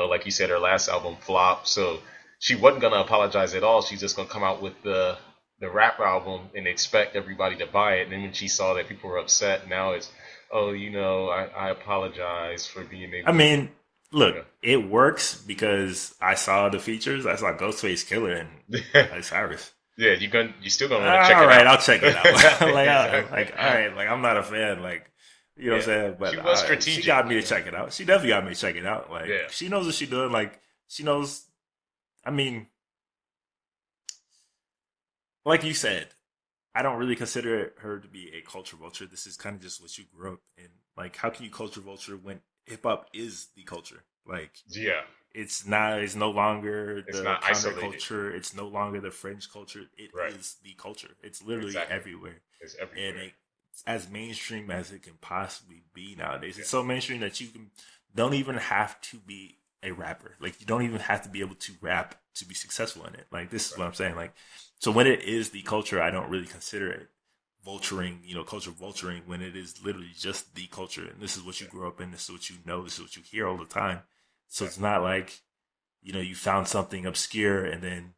Speaker 2: like you said, her last album flopped, so she wasn't gonna apologize at all. She's just gonna come out with the rap album and expect everybody to buy it. And then when she saw that people were upset, now it's, oh, I apologize for being
Speaker 1: I
Speaker 2: able to,
Speaker 1: mean, look,
Speaker 2: you
Speaker 1: it works because I saw the features. I saw Ghostface Killer and
Speaker 2: know.
Speaker 1: Miley Cyrus.
Speaker 2: Yeah, you still gonna want to check
Speaker 1: All
Speaker 2: it
Speaker 1: right,
Speaker 2: out.
Speaker 1: I'll check it out.
Speaker 2: Exactly.
Speaker 1: All right, like I'm not a fan, what I'm
Speaker 2: Yeah,
Speaker 1: saying,
Speaker 2: she
Speaker 1: but
Speaker 2: was
Speaker 1: she
Speaker 2: strategic.
Speaker 1: got me to check it out. She definitely got me to check it out. Like
Speaker 2: Yeah,
Speaker 1: she knows what she's doing. Like she knows. I mean, like you said, I don't really consider her to be a culture vulture. This is kind of just what you grew up in. Like, how can you culture vulture when hip hop is the culture? Like,
Speaker 2: yeah.
Speaker 1: it's not. It's no longer
Speaker 2: It's
Speaker 1: the
Speaker 2: not isolated.
Speaker 1: counterculture. It's no longer the fringe culture. It
Speaker 2: Right.
Speaker 1: is the culture. It's literally
Speaker 2: Exactly.
Speaker 1: everywhere,
Speaker 2: It's
Speaker 1: and
Speaker 2: everywhere.
Speaker 1: it's as mainstream as it can possibly be nowadays.
Speaker 2: Yeah.
Speaker 1: It's so mainstream that don't even have to be a rapper. Like, you don't even have to be able to rap to be successful in it. Like, this is
Speaker 2: Right.
Speaker 1: what I'm saying. Like, so when it is the culture, I don't really consider it vulturing, culture vulturing when it is literally just the culture. And this is what you
Speaker 2: Yeah.
Speaker 1: grew up in. This is what you know. This is what you hear all the time. So it's
Speaker 2: Exactly.
Speaker 1: not like, you found something obscure and then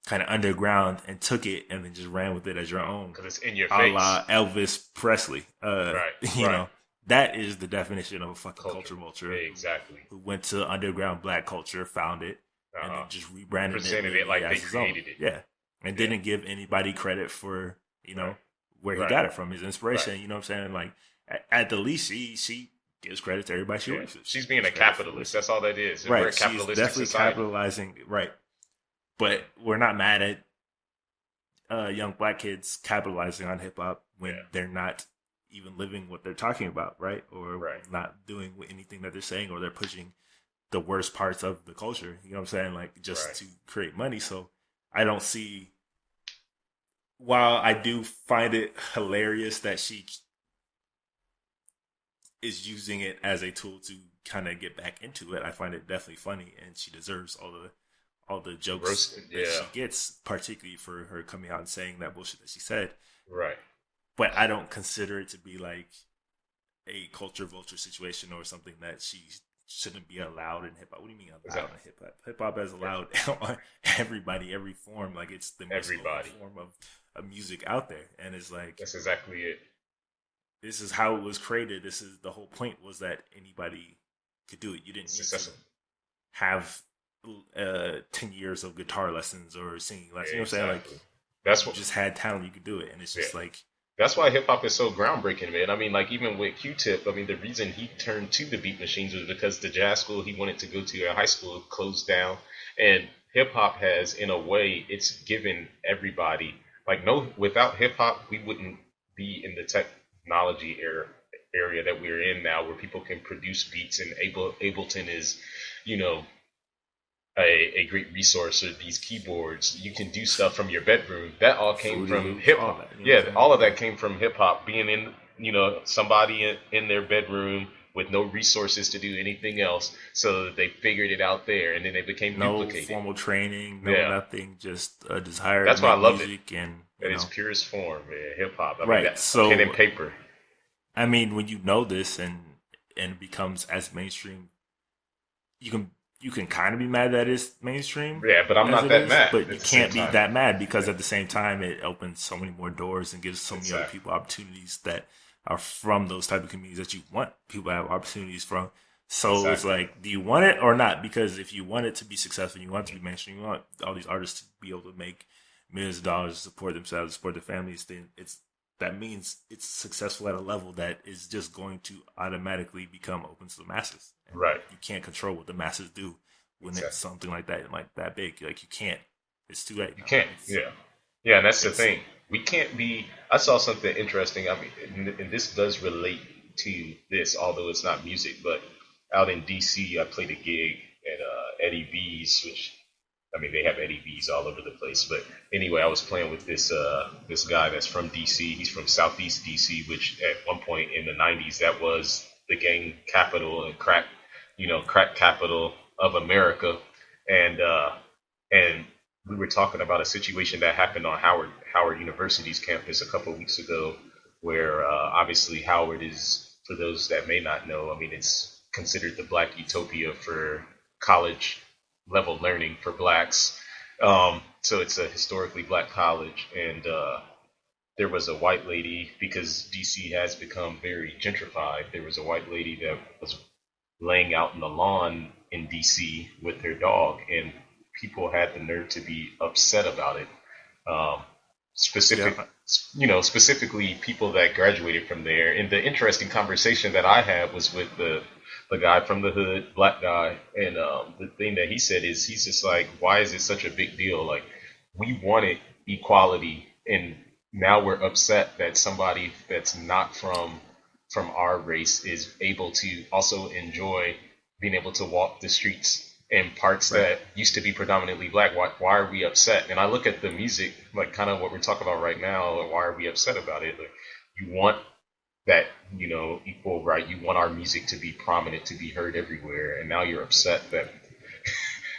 Speaker 1: kind of underground and took it and then just ran with it as your own,
Speaker 2: Because it's in your
Speaker 1: a
Speaker 2: face.
Speaker 1: la Elvis Presley.
Speaker 2: Right.
Speaker 1: You
Speaker 2: Right.
Speaker 1: know, that is the definition of a fucking
Speaker 2: Culture.
Speaker 1: culture vulture
Speaker 2: Exactly.
Speaker 1: who went to underground black culture, found it, and
Speaker 2: Uh-huh.
Speaker 1: then just rebranded it
Speaker 2: Presented it
Speaker 1: literally
Speaker 2: like they
Speaker 1: as his own.
Speaker 2: created it.
Speaker 1: Yeah. And
Speaker 2: Yeah.
Speaker 1: didn't give anybody credit for,
Speaker 2: Right.
Speaker 1: where he
Speaker 2: Right.
Speaker 1: got it from, his
Speaker 2: Right.
Speaker 1: inspiration. You know what I'm saying? Like, at the least, she gives credit to everybody she
Speaker 2: Yeah.
Speaker 1: works with. She
Speaker 2: She's being
Speaker 1: gives
Speaker 2: a
Speaker 1: credit for
Speaker 2: capitalist.
Speaker 1: this.
Speaker 2: That's all that is. We're a
Speaker 1: Right. She's
Speaker 2: capitalistic
Speaker 1: definitely
Speaker 2: society.
Speaker 1: capitalizing. Right. But we're not mad at young black kids capitalizing on hip hop when
Speaker 2: Yeah.
Speaker 1: they're not even living what they're talking about, right? Or
Speaker 2: Right.
Speaker 1: not doing anything that they're saying, or they're pushing the worst parts of the culture. You know what I'm saying? Like, just
Speaker 2: Right.
Speaker 1: to create money. So I don't see. While I do find it hilarious that she is using it as a tool to kind of get back into it, I find it definitely funny, and she deserves all the jokes
Speaker 2: Roasted.
Speaker 1: that she
Speaker 2: Yeah.
Speaker 1: gets, particularly for her coming out and saying that bullshit that she said.
Speaker 2: Right.
Speaker 1: But I don't consider it to be like a culture vulture situation or something that she shouldn't be allowed in hip hop. What do you mean allowed
Speaker 2: Exactly.
Speaker 1: in hip hop? Hip hop has allowed everybody, every form. Like, it's the most open
Speaker 2: Everybody.
Speaker 1: form of music out there, and it's like,
Speaker 2: That's exactly it.
Speaker 1: this is how it was created. This is the whole point, was that anybody could do it. You didn't need to
Speaker 2: Successful.
Speaker 1: have 10 years of guitar lessons or singing lessons. You know what I'm saying?
Speaker 2: Exactly.
Speaker 1: Like,
Speaker 2: That's
Speaker 1: you
Speaker 2: what.
Speaker 1: just had talent, you could do it. And it's just
Speaker 2: Yeah.
Speaker 1: like,
Speaker 2: That's why hip hop is so groundbreaking, man. I mean, like even with Q-Tip, I mean, the reason he turned to the beat machines was because the jazz school he wanted to go to at high school closed down, and hip hop has, in a way, it's given everybody like no. Without hip hop, we wouldn't be in the technology area that we're in now, where people can produce beats, and Ableton is, you know, a great resource. Or these keyboards, you can do stuff from your bedroom. That all came
Speaker 1: Fruity
Speaker 2: from
Speaker 1: Loops,
Speaker 2: hip
Speaker 1: all
Speaker 2: hop.
Speaker 1: that. You know what I'm
Speaker 2: Yeah,
Speaker 1: saying?
Speaker 2: all of
Speaker 1: Yeah.
Speaker 2: that came from hip hop. Being in, somebody in their bedroom with no resources to do anything else, so they figured it out there, and then they became
Speaker 1: No
Speaker 2: duplicated.
Speaker 1: formal training, no
Speaker 2: Yeah,
Speaker 1: nothing, just a desire to
Speaker 2: that's why I
Speaker 1: make
Speaker 2: love it
Speaker 1: music and,
Speaker 2: at its purest form, man. Hip hop. I mean,
Speaker 1: right.
Speaker 2: that pen and
Speaker 1: So,
Speaker 2: paper.
Speaker 1: I mean, when you know this and it becomes as mainstream, you can you can kind of be mad that it's mainstream
Speaker 2: Yeah, but I'm
Speaker 1: as
Speaker 2: not
Speaker 1: it
Speaker 2: that
Speaker 1: is,
Speaker 2: mad
Speaker 1: but
Speaker 2: at
Speaker 1: you
Speaker 2: the same
Speaker 1: can't be
Speaker 2: time.
Speaker 1: that mad because at the same time it opens so many more doors and gives so many other
Speaker 2: Exactly.
Speaker 1: people opportunities that are from those type of communities that you want people to have opportunities from. So it's
Speaker 2: Exactly.
Speaker 1: like, do you want it or not? Because if you want it to be successful, you want it to be mainstream, you want all these artists to be able to make millions of dollars to support themselves, support their families, then that means it's successful at a level that is just going to automatically become open to the masses. And
Speaker 2: Right.
Speaker 1: you can't control what the masses do when it's
Speaker 2: Exactly.
Speaker 1: something like that big. Like you can't. It's too late
Speaker 2: You
Speaker 1: now.
Speaker 2: can't. Yeah. Yeah, and that's the
Speaker 1: It's
Speaker 2: thing. We can't be. I saw something interesting. I mean, and this does relate to this, although it's not music. But out in DC, I played a gig at Eddie V's, which I mean, they have Eddie V's all over the place. But anyway, I was playing with this guy that's from DC. He's from Southeast DC, which at one point in the '90s, that was the gang capital and crack capital of America. And and we were talking about a situation that happened on Howard University's campus a couple of weeks ago, where obviously Howard is, for those that may not know, I mean, it's considered the black utopia for college level learning for blacks. So it's a historically black college, and there was a white lady, because DC has become very gentrified. There was a white lady that was laying out in the lawn in DC with her dog, and people had the nerve to be upset about it. Um,
Speaker 1: yeah.
Speaker 2: specific, specifically people that graduated from there. And the interesting conversation that I had was with the guy from the hood, black guy, and the thing that he said is he's just like, why is it such a big deal? Like, we wanted equality, and now we're upset that somebody that's not from our race is able to also enjoy being able to walk the streets in parts
Speaker 1: Right.
Speaker 2: that used to be predominantly black. Why are we upset? And I look at the music, like kind of what we're talking about right now. Like, why are we upset about it? Like, you want that, equal right. You want our music to be prominent, to be heard everywhere, and now you're upset that.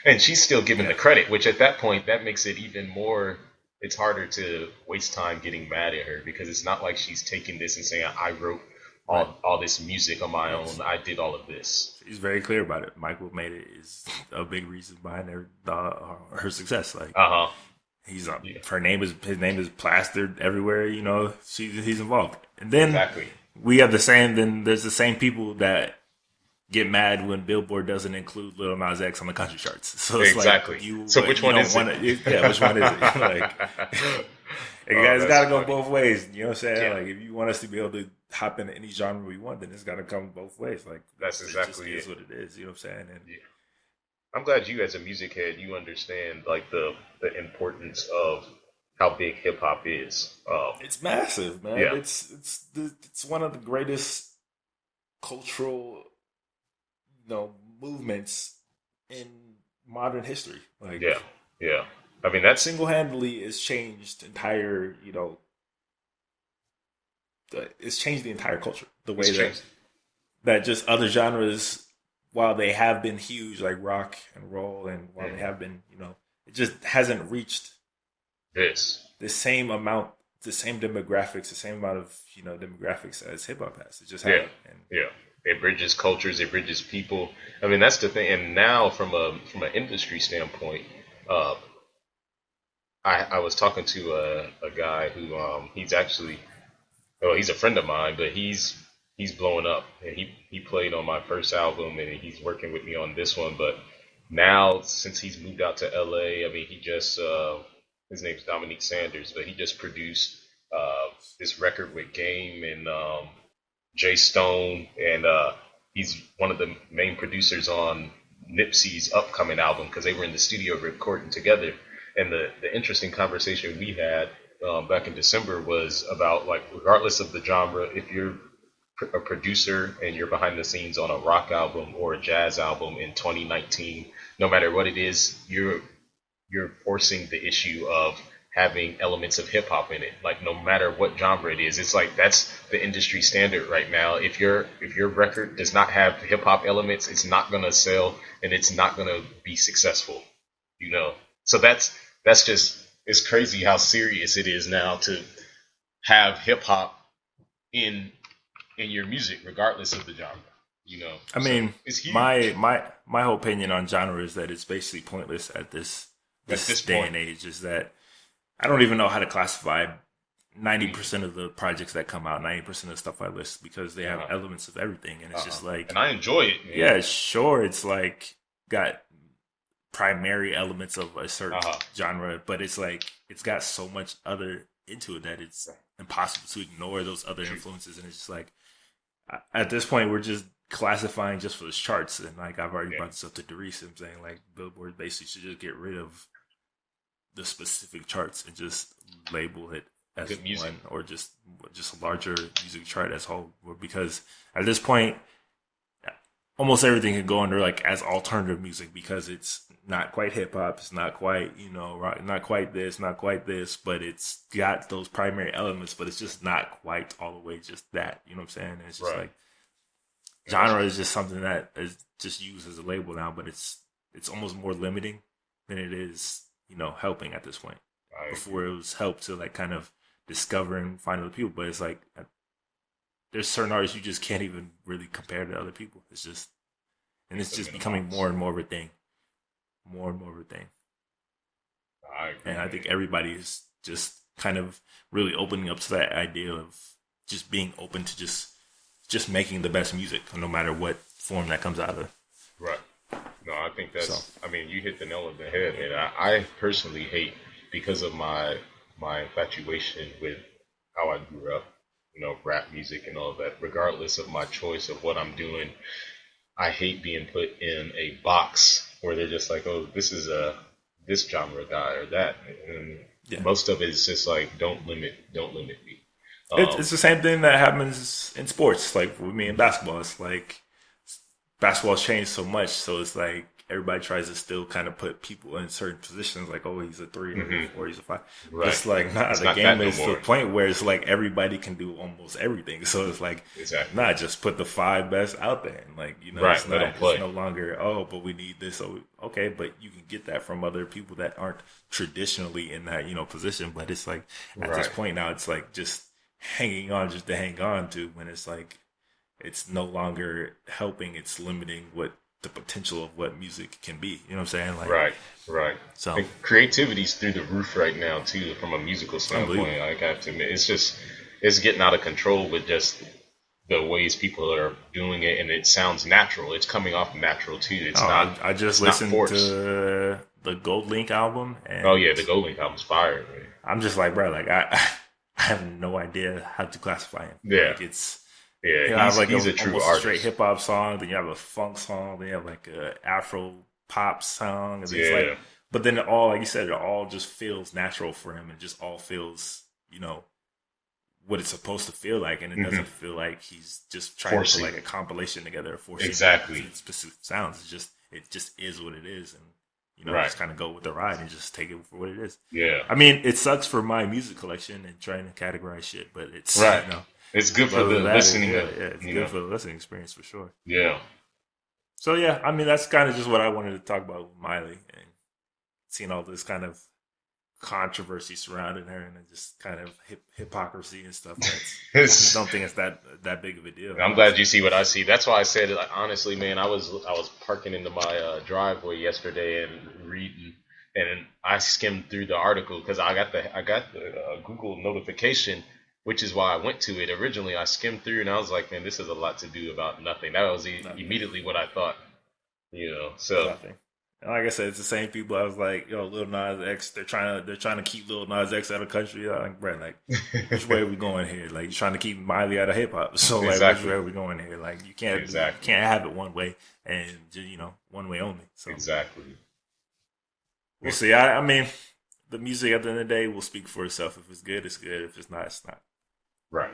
Speaker 2: And she's still given the
Speaker 1: Yeah.
Speaker 2: credit, which at that point that makes it even more. It's harder to waste time getting mad at her, because it's not like she's taking this and saying, I wrote
Speaker 1: Right.
Speaker 2: all this music on my own.
Speaker 1: Yes.
Speaker 2: I did all of this.
Speaker 1: He's very clear about it. Michael made it is a big reason behind her success. Like
Speaker 2: Uh huh.
Speaker 1: he's
Speaker 2: Yeah.
Speaker 1: his name is plastered everywhere. He's involved. And then
Speaker 2: Exactly.
Speaker 1: we have the same. Then there's the same people that get mad when Billboard doesn't include Lil Nas X on the country charts. So it's like
Speaker 2: Exactly. So which
Speaker 1: you
Speaker 2: one
Speaker 1: don't
Speaker 2: is
Speaker 1: want
Speaker 2: it?
Speaker 1: to. Yeah, which one is it? Like
Speaker 2: Oh,
Speaker 1: it's
Speaker 2: that's
Speaker 1: got to go
Speaker 2: funny.
Speaker 1: both ways. You know what I'm saying?
Speaker 2: Yeah,
Speaker 1: Like if you want us to be able to hop into any genre we want, then it's got to come both ways. Like
Speaker 2: that's
Speaker 1: it just
Speaker 2: exactly
Speaker 1: is
Speaker 2: it.
Speaker 1: what it is. You know what I'm saying? And
Speaker 2: Yeah. I'm glad you, as a music head, you understand like the importance of how big hip hop is.
Speaker 1: it's massive, man.
Speaker 2: Yeah,
Speaker 1: It's one of the greatest cultural movements in modern history.
Speaker 2: yeah,
Speaker 1: Like
Speaker 2: yeah. I mean, that's
Speaker 1: single handedly, it's changed the entire culture. The
Speaker 2: it's
Speaker 1: way that
Speaker 2: changed.
Speaker 1: just other genres, while they have been huge, like rock and roll, and while they
Speaker 2: Mhm.
Speaker 1: have been, it just hasn't reached
Speaker 2: This,
Speaker 1: the same amount, the same demographics, the same amount of demographics as hip hop has. It just
Speaker 2: yeah,
Speaker 1: hasn't. And
Speaker 2: yeah. It bridges cultures, it bridges people. I mean, that's the thing. And now, from an industry standpoint, uh, I was talking to a guy who he's actually, well, he's a friend of mine, but he's blowing up, and he played on my first album, and he's working with me on this one. But now, since he's moved out to LA, I mean, he just his name's Dominique Sanders, but he just produced this record with Game and Jay Stone, and he's one of the main producers on Nipsey's upcoming album, because they were in the studio recording together. And the interesting conversation we had back in December was about, like, regardless of the genre, if you're a producer and you're behind the scenes on a rock album or a jazz album in 2019, no matter what it is, you're forcing the issue of having elements of hip hop in it. Like, no matter what genre it is, it's like that's the industry standard right now. If your record does not have hip hop elements, it's not gonna sell, and it's not gonna be successful. So that's just, it's crazy how serious it is now to have hip hop in your music, regardless of the genre.
Speaker 1: I
Speaker 2: So
Speaker 1: mean,
Speaker 2: it's
Speaker 1: my
Speaker 2: huge.
Speaker 1: my my whole opinion on genre is that it's basically pointless at
Speaker 2: At
Speaker 1: this
Speaker 2: this
Speaker 1: day
Speaker 2: point,
Speaker 1: and age. Is that I don't even know how to classify 90% of the projects that come out, 90% of the stuff I list, because they have
Speaker 2: uh-huh,
Speaker 1: elements of everything, and it's just like,
Speaker 2: and I enjoy it, man.
Speaker 1: yeah, sure, it's like got primary elements of a certain
Speaker 2: Uh-huh.
Speaker 1: genre, but it's like it's got so much other into it that it's impossible to ignore those other
Speaker 2: True.
Speaker 1: influences, and it's just like at this point we're just classifying just for the charts, and like I've already
Speaker 2: Yeah.
Speaker 1: brought this up to Doris. I'm saying like Billboard basically should just get rid of the specific charts and just label it as
Speaker 2: Good music.
Speaker 1: one, or just a larger music chart as a whole, because at this point almost everything can go under like as alternative music, because it's not quite hip hop, it's not quite, you know, rock, not quite this, not quite this, but it's got those primary elements, but it's just not quite all the way just that, you know what I'm saying? And it's just
Speaker 2: Right.
Speaker 1: like genre is just something that is just used as a label now, but it's almost more limiting than it is, you know, helping at this point.
Speaker 2: I
Speaker 1: Before it was help to like kind of discover and find other people, but it's like there's certain artists you just can't even really compare to other people. It's just, and it's just becoming more and more of a thing, more and more of a thing.
Speaker 2: agree.
Speaker 1: And I think everybody is just kind of really opening up to that idea of just being open to just making the best music, no matter what form that comes out of.
Speaker 2: Right. No, I think that's.
Speaker 1: So.
Speaker 2: I mean, you hit the nail on the head, man. I personally hate, because of my infatuation with how I grew up, you know, rap music and all that. Regardless of my choice of what I'm doing, I hate being put in a box where they're just like, oh, this is this genre guy or that, and
Speaker 1: Yeah.
Speaker 2: most of it is just like, don't limit me.
Speaker 1: It's the same thing that happens in sports, like with me in basketball. It's like basketball's changed so much, so it's like everybody tries to still kind of put people in certain positions, like, oh, he's a 3, or he's a 4, he's a 5.
Speaker 2: Right.
Speaker 1: It's like, nah,
Speaker 2: It's
Speaker 1: the
Speaker 2: not
Speaker 1: game
Speaker 2: that no
Speaker 1: is to
Speaker 2: more.
Speaker 1: the point where it's like everybody can do almost everything. So it's like,
Speaker 2: Exactly.
Speaker 1: nah, just put the 5 best out there, and like, you know,
Speaker 2: Right,
Speaker 1: it's
Speaker 2: let
Speaker 1: not,
Speaker 2: 'em play.
Speaker 1: it's no longer, oh, but we need this. So okay, but you can get that from other people that aren't traditionally in that, you know, position. But it's like at this
Speaker 2: Right.
Speaker 1: point now, it's like just hanging on just to hang on to, when it's like it's no longer helping, it's limiting what the potential of what music can be. You know what I'm saying? Like,
Speaker 2: Right.
Speaker 1: So
Speaker 2: And creativity's through the roof right now too, from a musical standpoint.
Speaker 1: Unbelievable.
Speaker 2: I got to admit, it's getting out of control with just the ways people are doing it, and it sounds natural. It's coming off natural too. It's not.
Speaker 1: I just
Speaker 2: it's not
Speaker 1: listened
Speaker 2: forced.
Speaker 1: to the Gold Link album, and
Speaker 2: Oh yeah, the Gold Link album's fire, man.
Speaker 1: I'm just like, bro, like I have no idea how to classify him.
Speaker 2: Yeah.
Speaker 1: Like it's.
Speaker 2: Yeah,
Speaker 1: You have like
Speaker 2: he's a true
Speaker 1: almost
Speaker 2: artist.
Speaker 1: a straight hip hop song, then you have a funk song, then you have like a Afro pop song, and it's
Speaker 2: Yeah.
Speaker 1: like, but then it all, like you said, it all just feels natural for him, and just all feels, you know, what it's supposed to feel like, and it doesn't feel like he's just trying
Speaker 2: Forcing.
Speaker 1: to put like a compilation together, forcing
Speaker 2: Exactly.
Speaker 1: specific sounds. It just is what it is, and you know,
Speaker 2: Right.
Speaker 1: just kind of go with the ride and just take it for what it is.
Speaker 2: Yeah.
Speaker 1: I mean, it sucks for my music collection and trying to categorize shit, but it's
Speaker 2: Right.
Speaker 1: you know.
Speaker 2: It's good for
Speaker 1: Other
Speaker 2: the
Speaker 1: than that,
Speaker 2: listening.
Speaker 1: it's
Speaker 2: you
Speaker 1: good
Speaker 2: know.
Speaker 1: for the listening experience for sure.
Speaker 2: Yeah.
Speaker 1: So yeah, I mean that's kind of just what I wanted to talk about with Miley, and seeing all this kind of controversy surrounding her, and then just kind of hypocrisy and stuff. I just don't think it's that big of a deal.
Speaker 2: I'm glad you see what I see. That's why I said, like, honestly, man, I was parking into my driveway yesterday and reading, and I skimmed through the article because I got the Google notification, which is why I went to it originally. I skimmed through and I was like, man, this is a lot to do about nothing. That was
Speaker 1: Nothing.
Speaker 2: immediately what I thought, you know. So
Speaker 1: Nothing. And like I said, it's the same people. I was like, yo, Lil Nas X, they're trying to keep Lil Nas X out of the country. I'm like, bro, like, which way are we going here? Like, you're trying to keep Miley out of hip hop. So like,
Speaker 2: Exactly.
Speaker 1: which way are we going here? Like, you can't
Speaker 2: Exactly.
Speaker 1: can't have it one way, and you know, one way only. So
Speaker 2: exactly.
Speaker 1: we'll see. I mean, the music at the end of the day will speak for itself. If it's good, it's good. If it's not, it's not.
Speaker 2: Right.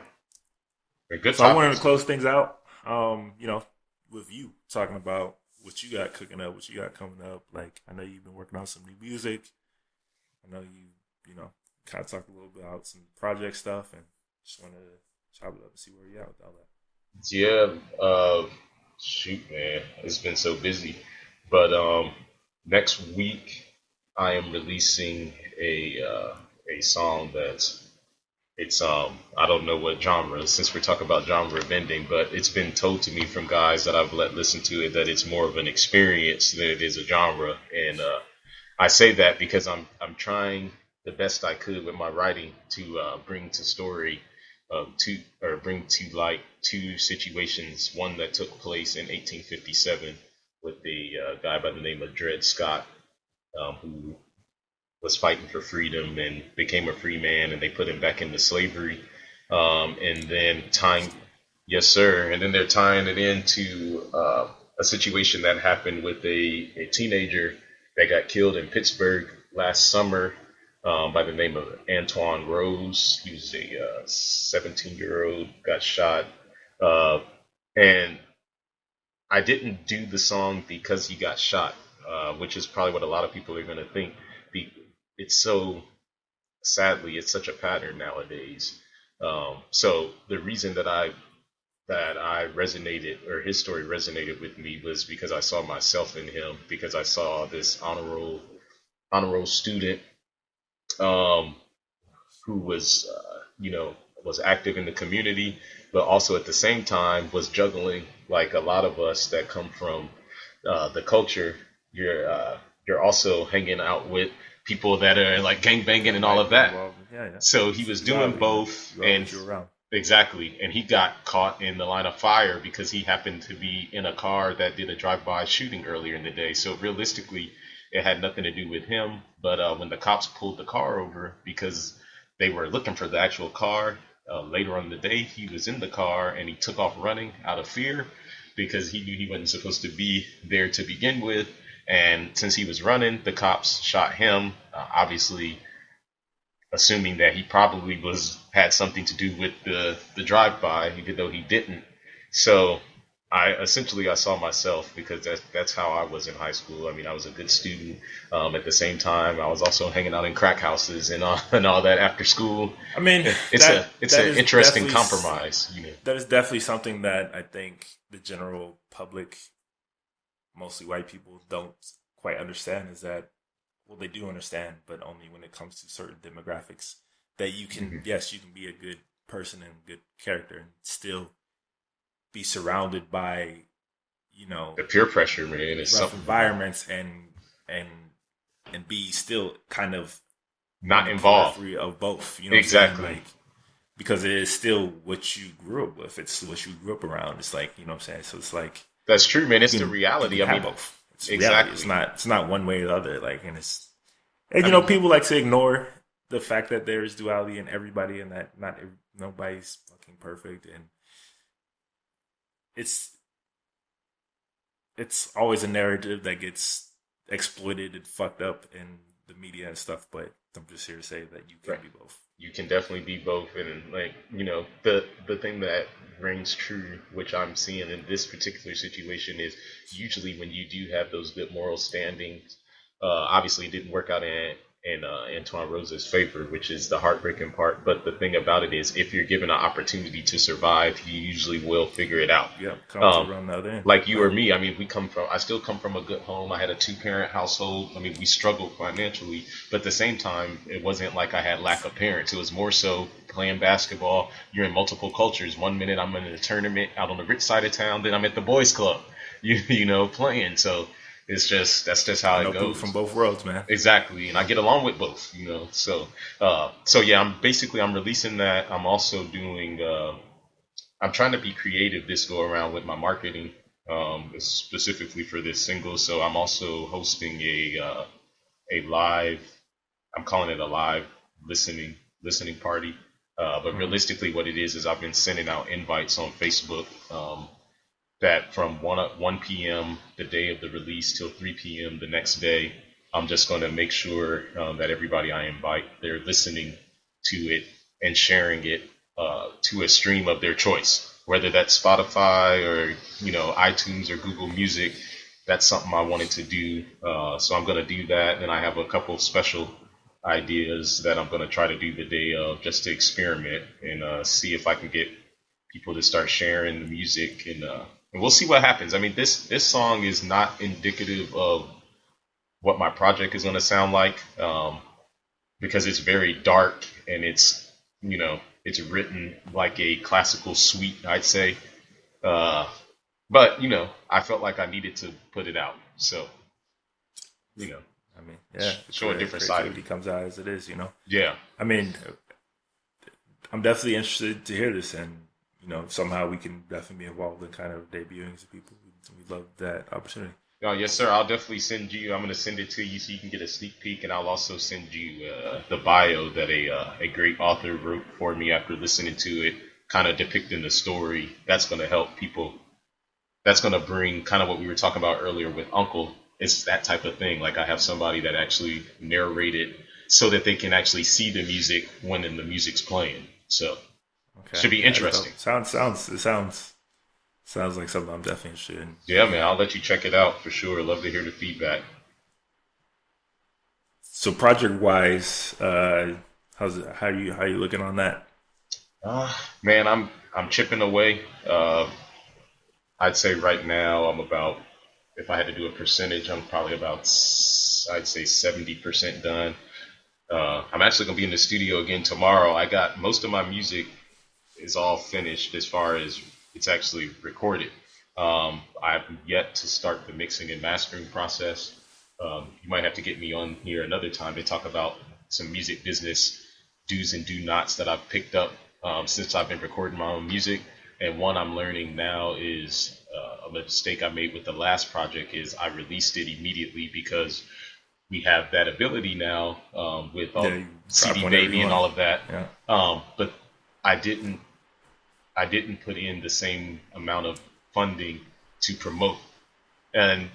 Speaker 2: A good
Speaker 1: So I wanted
Speaker 2: topics.
Speaker 1: to close things out. You know, with you talking about what you got cooking up, what you got coming up. Like, I know you've been working on some new music. I know you know, kind of talked a little bit about some project stuff, and just wanted to chop it up and see where you're at with all that.
Speaker 2: Yeah, shoot, man, it's been so busy. But next week I am releasing a song that's It's I don't know what genre, since we're talking about genre bending, but it's been told to me from guys that I've let listen to it that it's more of an experience than it is a genre. And I say that because I'm trying the best I could with my writing to bring to story bring to light two situations. One that took place in 1857 with the guy by the name of Dred Scott, who was fighting for freedom and became a free man, and they put him back into slavery. And then tying, yes, sir, and then they're tying it into a situation that happened with a teenager that got killed in Pittsburgh last summer by the name of Antoine Rose. He was a 17-year-old, got shot. Uh, and I didn't do the song because he got shot, which is probably what a lot of people are going to think. It's so, sadly, it's such a pattern nowadays. So the reason that I resonated, or his story resonated with me, was because I saw myself in him, because I saw this honor roll student, um, who was, was active in the community, but also at the same time was juggling, like a lot of us that come from the culture. You're also hanging out with people that are like gang banging and all of that.
Speaker 1: Yeah, yeah.
Speaker 2: So he was doing both, and
Speaker 1: You around.
Speaker 2: exactly, and he got caught in the line of fire because he happened to be in a car that did a drive-by shooting earlier in the day. So realistically, it had nothing to do with him. But when the cops pulled the car over because they were looking for the actual car, later on in the day, he was in the car and he took off running out of fear because he knew he wasn't supposed to be there to begin with. And since he was running, the cops shot him, obviously assuming that he probably had something to do with the drive-by, even though he didn't. So I saw myself, because that's how I was in high school. I mean, I was a good student. At the same time, I was also hanging out in crack houses and all that after school.
Speaker 1: I mean,
Speaker 2: It's
Speaker 1: that
Speaker 2: an
Speaker 1: is
Speaker 2: interesting
Speaker 1: definitely
Speaker 2: compromise, you know.
Speaker 1: that is definitely something that I think the general public, mostly white people, don't quite understand. Is that, well, they do understand, but only when it comes to certain demographics. That you can,
Speaker 2: Mhm.
Speaker 1: yes, you can be a good person and good character and still be surrounded by, you know,
Speaker 2: The peer pressure, man, is
Speaker 1: rough
Speaker 2: something
Speaker 1: environments and and be still kind of on
Speaker 2: not
Speaker 1: the
Speaker 2: involved.
Speaker 1: periphery of both. You know what I'm saying?
Speaker 2: Exactly.
Speaker 1: Like, because it is still what you grew up with. It's what you grew up around. It's like, you know what I'm saying? So it's like
Speaker 2: That's true, man. It's the
Speaker 1: you can
Speaker 2: reality. I
Speaker 1: have
Speaker 2: mean,
Speaker 1: both. It's reality.
Speaker 2: exactly.
Speaker 1: It's not one way or the other. Like, and
Speaker 2: I
Speaker 1: you know,
Speaker 2: mean,
Speaker 1: people like to ignore the fact that there is duality in everybody and that nobody's fucking perfect, and it's it's always a narrative that gets exploited and fucked up in the media and stuff. But I'm just here to say that you can
Speaker 2: right.
Speaker 1: be both.
Speaker 2: You can definitely be both, and like, the thing that rings true, which I'm seeing in this particular situation, is usually when you do have those good moral standings. Obviously it didn't work out in Antoine Rose's favor, which is the heartbreaking part. But the thing about it is, if you're given an opportunity to survive, you usually will figure it out.
Speaker 1: Yeah, come to
Speaker 2: um,
Speaker 1: run the other end.
Speaker 2: like you
Speaker 1: Right.
Speaker 2: or me, I mean, I still come from a good home. I had a two-parent household. I mean, we struggled financially, but at the same time, it wasn't like I had lack of parents. It was more so playing basketball. You're in multiple cultures. One minute I'm in a tournament out on the rich side of town, then I'm at the boys' club, playing. So that's just how
Speaker 1: I
Speaker 2: it
Speaker 1: know people from
Speaker 2: goes.
Speaker 1: both worlds, man.
Speaker 2: Exactly, and I get along with both. So yeah, I'm releasing that. I'm also doing. I'm trying to be creative this go around with my marketing, specifically for this single. So I'm also hosting a live. I'm calling it a live listening party. But
Speaker 1: Hmm.
Speaker 2: realistically, what it is I've been sending out invites on Facebook, that from 1 p.m. the day of the release till 3 p.m. the next day, I'm just going to make sure that everybody I invite, they're listening to it and sharing it to a stream of their choice, whether that's Spotify or iTunes or Google Music. That's something I wanted to do, so I'm going to do that, and I have a couple of special ideas that I'm going to try to do the day of, just to experiment and see if I can get people to start sharing the music, and we'll see what happens. I mean, this song is not indicative of what my project is going to sound like, because it's very dark and it's, you know It's written like a classical suite, I'd say. Uh, but I felt like I needed to put it out. So you know,
Speaker 1: I mean, yeah,
Speaker 2: show a different side of
Speaker 1: creativity
Speaker 2: me.
Speaker 1: comes out as it is.
Speaker 2: Yeah.
Speaker 1: I mean, I'm definitely interested to hear this, and somehow we can definitely be involved in kind of debuting to people. We love that opportunity.
Speaker 2: Oh, yes, sir. I'll definitely send you. I'm going to send it to you so you can get a sneak peek, and I'll also send you the bio that a great author wrote for me after listening to it, kind of depicting the story. That's going to help people. That's going to bring kind of what we were talking about earlier with UNKLE. It's that type of thing. Like I have somebody that actually narrated so that they can actually see the music when the music's playing. So
Speaker 1: Okay,
Speaker 2: should be
Speaker 1: yeah,
Speaker 2: interesting.
Speaker 1: sounds like something I'm definitely interested in.
Speaker 2: Yeah, man. I'll let you check it out for sure. Love to hear the feedback.
Speaker 1: So project wise, how's it? How you looking on that?
Speaker 2: Man, I'm chipping away. I'd say right now I'm about, if I had to do a percentage, I'm probably about, I'd say 70% done. I'm actually gonna be in the studio again tomorrow. I got most of my music is all finished as far as it's actually recorded. I've yet to start the mixing and mastering process. You might have to get me on here another time to talk about some music business do's and do nots that I've picked up since I've been recording my own music. And one I'm learning now is a mistake I made with the last project is I released it immediately because we have that ability now with all
Speaker 1: You drop
Speaker 2: CD
Speaker 1: whenever you
Speaker 2: Baby and
Speaker 1: want.
Speaker 2: all of that.
Speaker 1: Yeah.
Speaker 2: But I didn't put in the same amount of funding to promote, and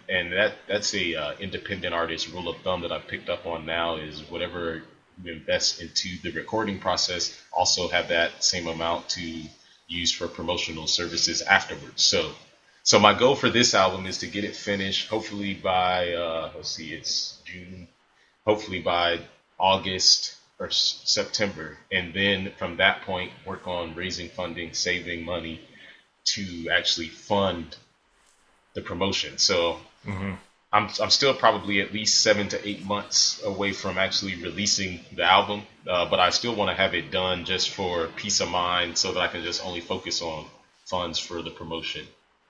Speaker 2: that's a independent artist rule of thumb that I've picked up on now is whatever you invest into the recording process, also have that same amount to use for promotional services afterwards. So my goal for this album is to get it finished, hopefully by let's see, it's June, hopefully by August or September, and then from that point work on raising funding, saving money to actually fund the promotion. So I'm still probably at least 7 to 8 months away from actually releasing the album, but I still want to have it done just for peace of mind, so that I can just only focus on funds for the promotion.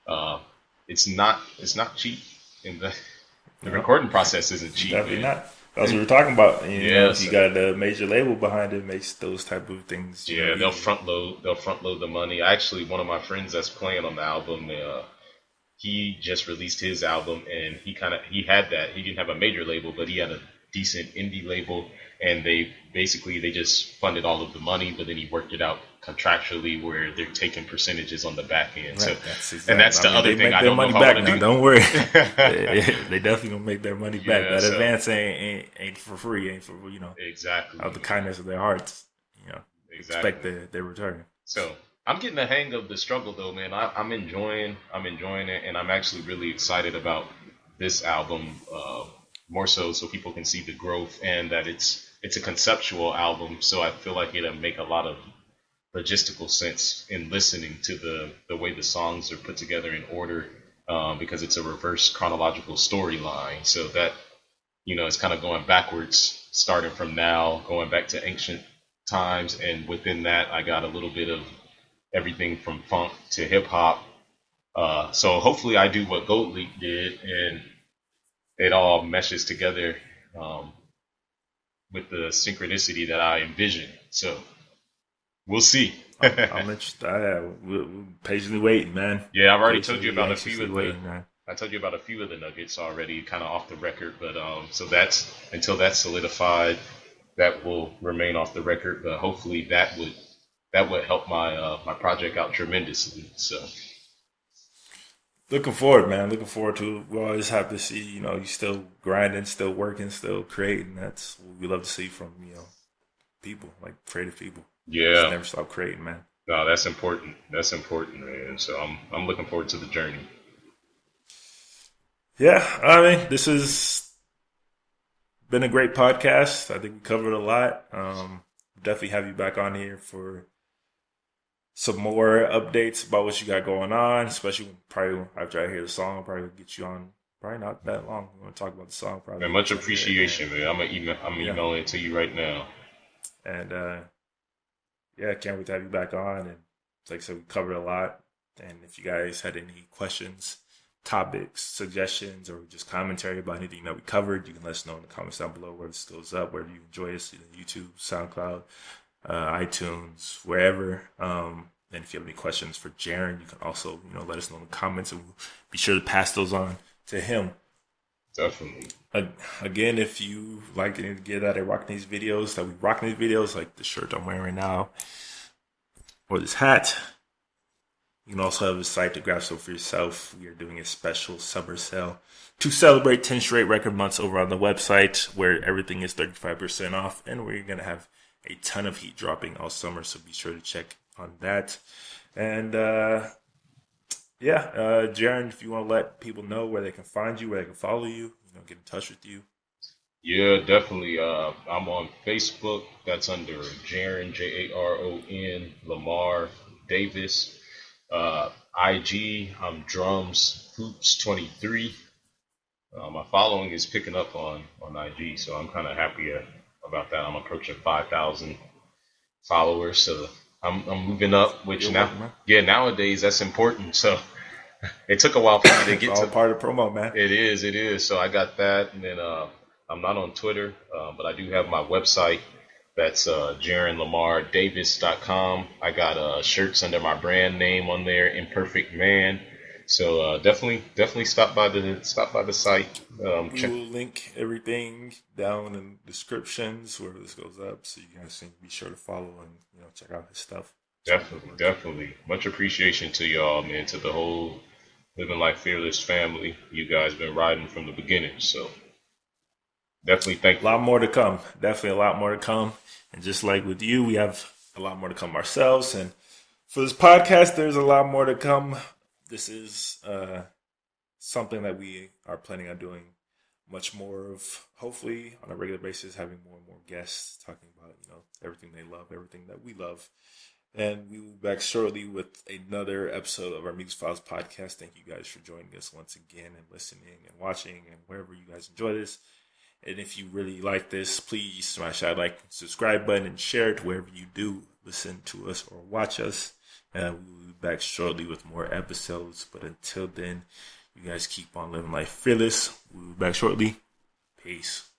Speaker 2: Uh, it's not cheap, and the
Speaker 1: No,
Speaker 2: recording process isn't cheap,
Speaker 1: definitely
Speaker 2: man.
Speaker 1: not. That's what we're talking about.
Speaker 2: Yeah,
Speaker 1: If you got a major label behind it, makes those type of things,
Speaker 2: yeah, they'll
Speaker 1: easy.
Speaker 2: front load the money. Actually, one of my friends that's playing on the album, he just released his album, and he had that. He didn't have a major label, but he had a decent indie label, and they just funded all of the money, but then he worked it out contractually where they're taking percentages on the back end. So,
Speaker 1: Right. That's
Speaker 2: and that's the other
Speaker 1: they
Speaker 2: thing
Speaker 1: make
Speaker 2: I
Speaker 1: their
Speaker 2: don't know
Speaker 1: money
Speaker 2: if I
Speaker 1: back
Speaker 2: want to
Speaker 1: now.
Speaker 2: do.
Speaker 1: Don't worry. They definitely gonna make their money back.
Speaker 2: Yeah,
Speaker 1: That
Speaker 2: so
Speaker 1: advance ain't for free. Ain't for
Speaker 2: exactly,
Speaker 1: out the kindness of their hearts. Expect
Speaker 2: exactly.
Speaker 1: their return.
Speaker 2: So I'm getting the hang of the struggle though, man. I'm enjoying it, and I'm actually really excited about this album. More so people can see the growth, and that it's a conceptual album. So I feel like it'll make a lot of logistical sense in listening to the way the songs are put together in order, because it's a reverse chronological storyline. So that it's kind of going backwards, starting from now, going back to ancient times, and within that, I got a little bit of everything from funk to hip hop. So hopefully, I do what Gold Leak did, and it all meshes together with the synchronicity that I envision. So we'll see.
Speaker 1: I'm interested. We're patiently waiting, man.
Speaker 2: Yeah, I've already told you
Speaker 1: Patiently,
Speaker 2: about a few
Speaker 1: anxiously
Speaker 2: of
Speaker 1: waiting, man.
Speaker 2: the nuggets already, kind of off the record. But so that's until that's solidified, that will remain off the record. But hopefully that would help my project out tremendously. So
Speaker 1: Looking forward, man. Looking forward to it. We always have to see, you still grinding, still working, still creating. That's what we love to see from, people, like creative people. Just
Speaker 2: yeah,
Speaker 1: never stop creating, man.
Speaker 2: no, that's important. That's important, man. So I'm looking forward to the journey.
Speaker 1: Yeah, I mean, this has been a great podcast. I think we covered a lot. Definitely have you back on here for some more updates about what you got going on, especially probably after I hear the song. I'll probably get you on. Probably not that long. We're gonna talk about the song. Probably
Speaker 2: Man, much
Speaker 1: get you here.
Speaker 2: appreciation, man. I'm
Speaker 1: Yeah,
Speaker 2: emailing it to you right now.
Speaker 1: and yeah, can't wait to have you back on. And like I said, we covered a lot. And if you guys had any questions, topics, suggestions, or just commentary about anything that we covered, you can let us know in the comments down below where this goes up, wherever you enjoy us, either YouTube, SoundCloud, iTunes, wherever. And if you have any questions for Jaron, you can also, let us know in the comments, and we'll be sure to pass those on to him.
Speaker 2: Definitely.
Speaker 1: Again, if you like any gear that I rock in these videos, like the shirt I'm wearing right now, or this hat, you can also have a site to grab some for yourself. We are doing a special summer sale to celebrate 10 straight record months over on the website, where everything is 35% off, and we're going to have a ton of heat dropping all summer, so be sure to check on that. And Jaron, if you want to let people know where they can find you, where they can follow you, get in touch with you.
Speaker 2: Yeah, definitely. I'm on Facebook. That's under Jaron, Jaron Lamar Davis. IG, I'm Drums Hoops 23. My following is picking up on IG, so I'm kind of happy about that. I'm approaching 5,000 followers, so I'm moving up. Which nowadays that's important. So it took a while for me to get
Speaker 1: it's all
Speaker 2: to
Speaker 1: part of promo, man.
Speaker 2: It is. So I got that, and then I'm not on Twitter, but I do have my website. That's JaronLamarDavis.com. I got shirts under my brand name on there, Imperfect Man. So definitely stop by the site.
Speaker 1: We will link everything down in descriptions where this goes up, so you guys can be sure to follow and check out his stuff.
Speaker 2: Definitely. Much appreciation to y'all, man, to the whole Living Life Fearless family. You guys been riding from the beginning, so definitely thank you.
Speaker 1: A lot more to come. Definitely a lot more to come. And just like with you, we have a lot more to come ourselves. And for this podcast, there's a lot more to come. This is something that we are planning on doing much more of, hopefully on a regular basis, having more and more guests talking about, everything they love, everything that we love. And we will be back shortly with another episode of our Music Files podcast. Thank you guys for joining us once again and listening and watching and wherever you guys enjoy this. And if you really like this, please smash that like and subscribe button and share it wherever you do listen to us or watch us. And we will be back shortly with more episodes. But until then, you guys keep on living life fearless. We'll be back shortly. Peace.